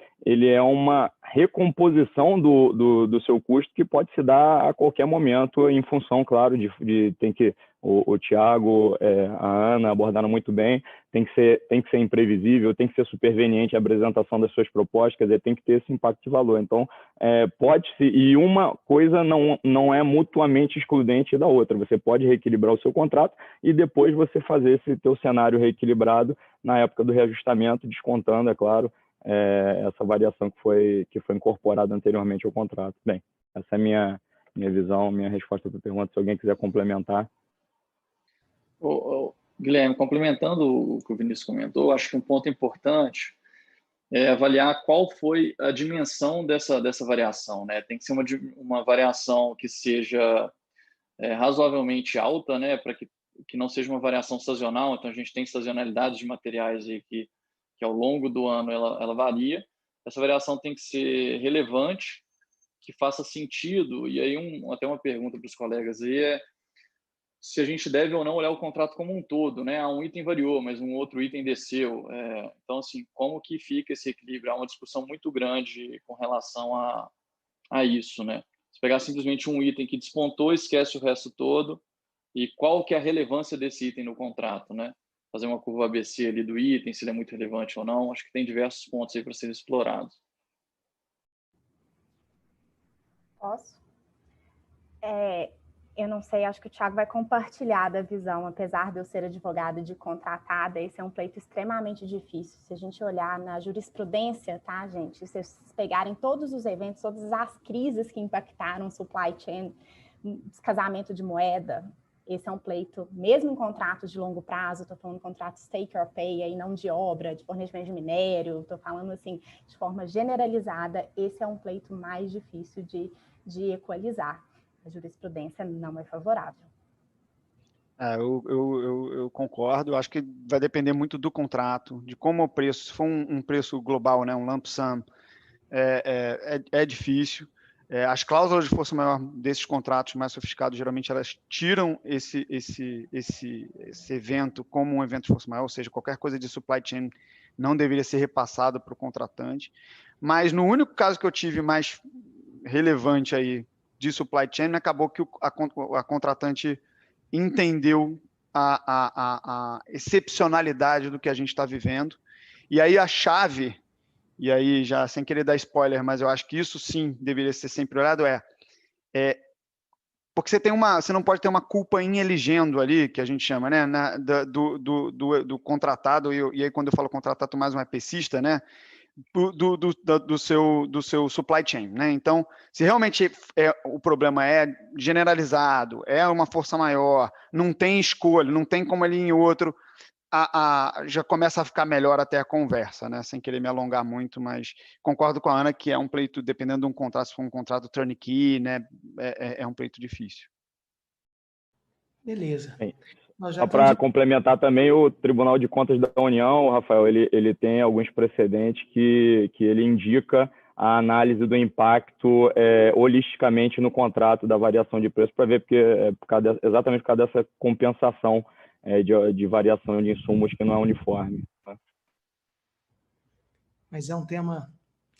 é uma recomposição do seu custo que pode se dar a qualquer momento em função, claro, de tem que o Thiago, a Ana abordaram muito bem, tem que ser imprevisível, tem que ser superveniente a apresentação das suas propostas, quer dizer, tem que ter esse impacto de valor. Então, pode-se, e uma coisa não é mutuamente excludente da outra, você pode reequilibrar o seu contrato e depois você fazer esse teu cenário reequilibrado na época do reajustamento, descontando, é claro, essa variação que foi incorporada anteriormente ao contrato. Bem, essa é a minha visão, minha resposta para a pergunta, se alguém quiser complementar. Guilherme, complementando o que o Vinícius comentou, acho que um ponto importante avaliar qual foi a dimensão dessa variação, né? Tem que ser uma variação que seja razoavelmente alta, né? Para que não seja uma variação sazonal. Então, a gente tem sazonalidade de materiais aí que ao longo do ano ela varia. Essa variação tem que ser relevante, que faça sentido. E aí, até uma pergunta para os colegas aí se a gente deve ou não olhar o contrato como um todo, né? Um item variou, mas um outro item desceu. Então, assim, como que fica esse equilíbrio? Há uma discussão muito grande com relação a isso, né? Se pegar simplesmente um item que despontou, esquece o resto todo, e qual que é a relevância desse item no contrato, né? Fazer uma curva ABC ali do item, se ele é muito relevante ou não. Acho que tem diversos pontos aí para serem explorados. Posso? Eu não sei, acho que o Thiago vai compartilhar da visão, apesar de eu ser advogada de contratada, esse é um pleito extremamente difícil. Se a gente olhar na jurisprudência, tá, gente? Se vocês pegarem todos os eventos, todas as crises que impactaram o supply chain, descasamento de moeda, esse é um pleito, mesmo em contratos de longo prazo, estou falando de contratos take or pay, aí não de obra, de fornecimento de minério, estou falando assim, de forma generalizada, esse é um pleito mais difícil de equalizar. A jurisprudência não é favorável. Eu concordo. Eu acho que vai depender muito do contrato, de como o preço. Se for um preço global, né, um lump sum, é difícil. As cláusulas de força maior desses contratos mais sofisticados, geralmente, elas tiram esse evento como um evento de força maior, ou seja, qualquer coisa de supply chain não deveria ser repassado para o contratante. Mas no único caso que eu tive mais relevante aí de supply chain, acabou que a contratante entendeu a excepcionalidade do que a gente está vivendo. E aí a chave, e aí já sem querer dar spoiler, mas eu acho que isso sim deveria ser sempre olhado, porque você não pode ter uma culpa in eligendo ali, que a gente chama, né, do contratado, e aí quando eu falo contratado, mais um EPCista, né, do seu supply chain, né? Então, se realmente o problema é generalizado, é uma força maior, não tem escolha, não tem como ele ir em outro, já começa a ficar melhor até a conversa, né? Sem querer me alongar muito, mas concordo com a Ana que é um pleito, dependendo de um contrato, se for um contrato turnkey, né? É um pleito difícil. Beleza. Só para complementar também, o Tribunal de Contas da União, Rafael, ele tem alguns precedentes que ele indica a análise do impacto holisticamente no contrato da variação de preço, para ver exatamente por causa dessa compensação de variação de insumos que não é uniforme. Tá? Mas é um tema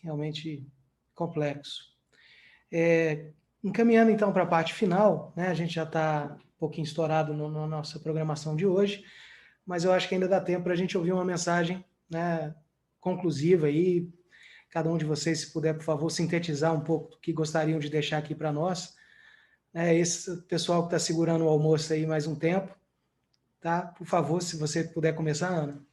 realmente complexo. Encaminhando então para a parte final, né, a gente já está um pouquinho estourado na nossa programação de hoje, mas eu acho que ainda dá tempo para a gente ouvir uma mensagem, né, conclusiva aí. Cada um de vocês, se puder, por favor, sintetizar um pouco do que gostariam de deixar aqui para nós. Esse pessoal que está segurando o almoço aí mais um tempo, tá? Por favor, se você puder começar, Ana.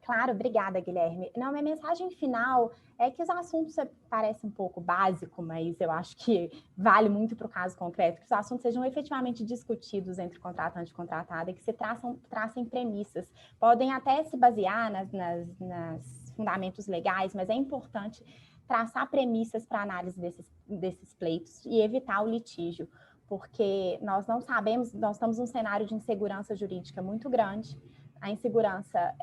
Claro, obrigada, Guilherme. Não, minha mensagem final é que os assuntos parecem um pouco básico, mas eu acho que vale muito para o caso concreto, que os assuntos sejam efetivamente discutidos entre contratante e contratada, e que se tracem premissas. Podem até se basear nas fundamentos legais, mas é importante traçar premissas para análise desses pleitos e evitar o litígio, porque nós não sabemos, nós estamos num cenário de insegurança jurídica muito grande. A insegurança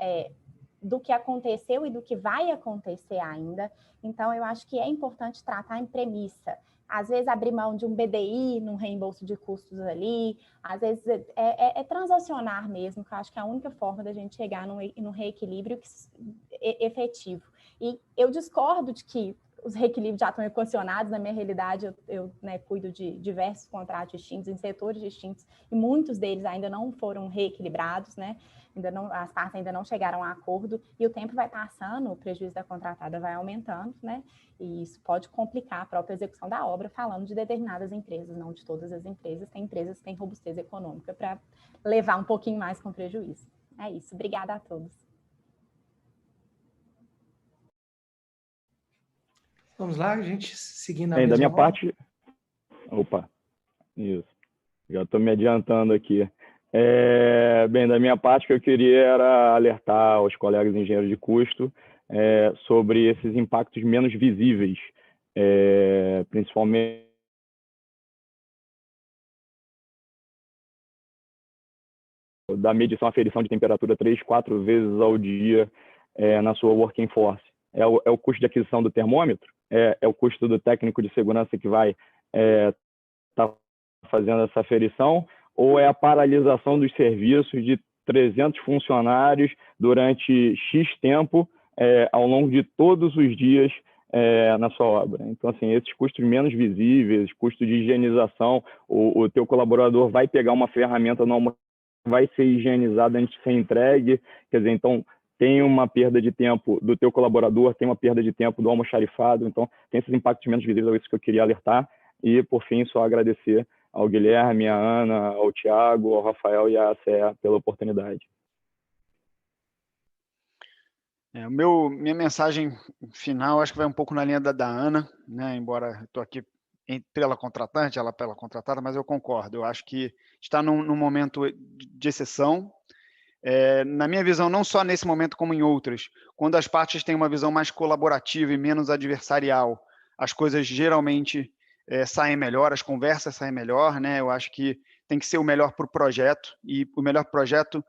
do que aconteceu e do que vai acontecer ainda. Então, eu acho que é importante tratar em premissa. Às vezes, abrir mão de um BDI num reembolso de custos ali, às vezes transacionar mesmo, que eu acho que é a única forma da gente chegar num reequilíbrio efetivo. E eu discordo de que os reequilíbrios já estão equacionados. Na minha realidade, eu cuido de diversos contratos distintos, em setores distintos, e muitos deles ainda não foram reequilibrados, né? As partes ainda não chegaram a acordo, e o tempo vai passando, o prejuízo da contratada vai aumentando, né? E isso pode complicar a própria execução da obra, falando de determinadas empresas, não de todas as empresas. Tem empresas que têm robustez econômica para levar um pouquinho mais com prejuízo. É isso. Obrigada a todos. Vamos lá, gente, seguindo a mesma da minha ordem. parte... Opa, isso. Já estou me adiantando aqui. Da minha parte, o que eu queria era alertar aos colegas engenheiros de custo sobre esses impactos menos visíveis, principalmente da medição, aferição de temperatura 3, 4 vezes ao dia na sua working force. É o custo de aquisição do termômetro, é o custo do técnico de segurança que vai estar fazendo essa aferição, ou é a paralisação dos serviços de 300 funcionários durante X tempo ao longo de todos os dias na sua obra. Então, assim, esses custos menos visíveis, custo de higienização, o teu colaborador vai pegar uma ferramenta no almoço, vai ser higienizada antes de ser entregue, quer dizer, então tem uma perda de tempo do teu colaborador, tem uma perda de tempo do almoxarifado, então tem esses impactos menos visíveis, é isso que eu queria alertar. E, por fim, só agradecer ao Guilherme, à Ana, ao Thiago, ao Rafael e à ACE pela oportunidade. Minha mensagem final, acho que vai um pouco na linha da Ana, né? Embora eu estou aqui pela contratante, ela pela contratada, mas eu concordo. Eu acho que está num momento de exceção. Na minha visão, não só nesse momento como em outras, quando as partes têm uma visão mais colaborativa e menos adversarial, as coisas geralmente saem melhor, as conversas saem melhor, né? Eu acho que tem que ser o melhor para o projeto, e o melhor projeto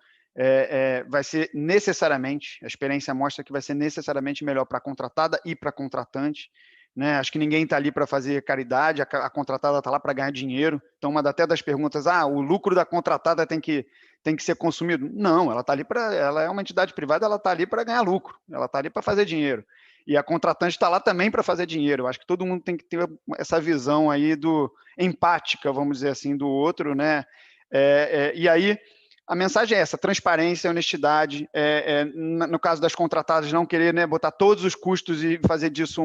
vai ser necessariamente, a experiência mostra que vai ser necessariamente melhor para a contratada e para a contratante, né? Acho que ninguém está ali para fazer caridade, a contratada está lá para ganhar dinheiro. Então, uma até das perguntas, o lucro da contratada tem que ser consumido? Não, ela está ali ela é uma entidade privada, ela está ali para ganhar lucro, ela está ali para fazer dinheiro. E a contratante está lá também para fazer dinheiro. Eu acho que todo mundo tem que ter essa visão aí empática, vamos dizer assim, do outro, né? E aí, a mensagem é essa: transparência, honestidade. No caso das contratadas, não querer, né, botar todos os custos e fazer disso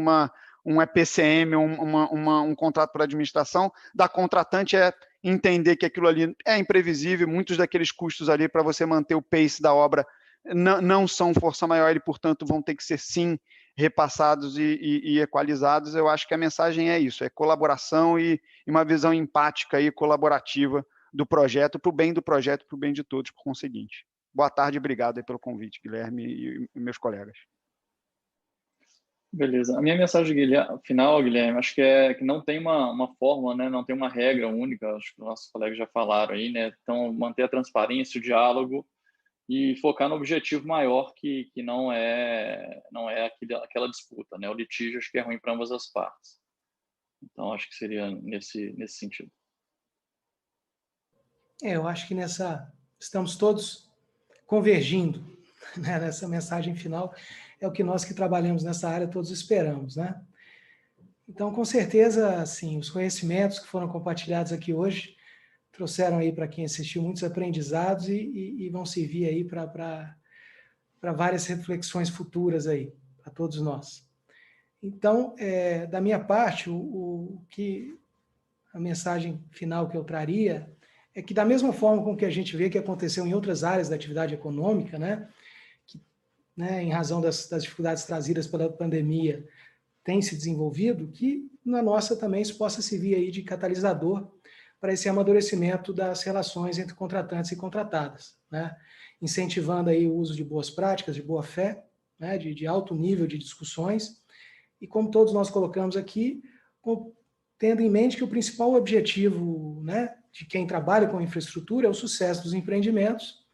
um EPCM, um contrato por administração. Da contratante é entender que aquilo ali é imprevisível, muitos daqueles custos ali para você manter o pace da obra não são força maior e, portanto, vão ter que ser, sim, repassados e equalizados. Eu acho que a mensagem é isso, é colaboração e uma visão empática e colaborativa do projeto, para o bem do projeto, para o bem de todos, por conseguinte. Boa tarde, obrigado aí pelo convite, Guilherme e meus colegas. Beleza. A minha mensagem final, Guilherme, acho que não tem uma fórmula, né? Não tem uma regra única, acho que os nossos colegas já falaram aí, né? Então, manter a transparência, o diálogo e focar no objetivo maior, que não é aquela disputa, né? O litígio acho que é ruim para ambas as partes. Então, acho que seria nesse sentido. Eu acho que estamos todos convergindo, né, nessa mensagem final. É o que nós que trabalhamos nessa área todos esperamos, né? Então, com certeza, assim, os conhecimentos que foram compartilhados aqui hoje trouxeram aí para quem assistiu muitos aprendizados e vão servir aí para várias reflexões futuras aí, para todos nós. Então, da minha parte, a mensagem final que eu traria é que, da mesma forma com que a gente vê que aconteceu em outras áreas da atividade econômica, né, que, né, em razão das dificuldades trazidas pela pandemia, tem se desenvolvido, que na nossa também isso possa servir aí de catalisador para esse amadurecimento das relações entre contratantes e contratadas, né, incentivando aí o uso de boas práticas, de boa fé, né, de alto nível de discussões, e como todos nós colocamos aqui, tendo em mente que o principal objetivo, né, de quem trabalha com infraestrutura é o sucesso dos empreendimentos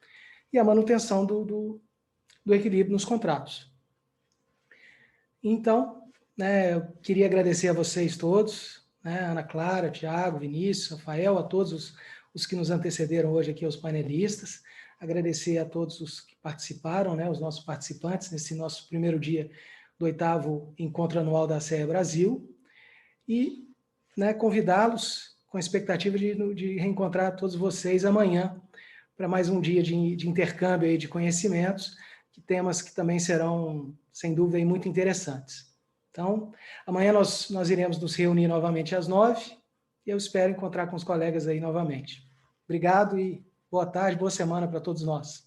e a manutenção do equilíbrio nos contratos. Então, né, eu queria agradecer a vocês todos, né, Ana Clara, Thiago, Vinícius, Rafael, a todos os que nos antecederam hoje aqui, aos painelistas, agradecer a todos os que participaram, né, os nossos participantes nesse nosso primeiro dia do 8º Encontro Anual da ACE Brasil, e, né, convidá-los com a expectativa de reencontrar todos vocês amanhã para mais um dia de intercâmbio aí de conhecimentos, temas que também serão, sem dúvida, muito interessantes. Então, amanhã nós iremos nos reunir novamente às 9h, e eu espero encontrar com os colegas aí novamente. Obrigado e boa tarde, boa semana para todos nós.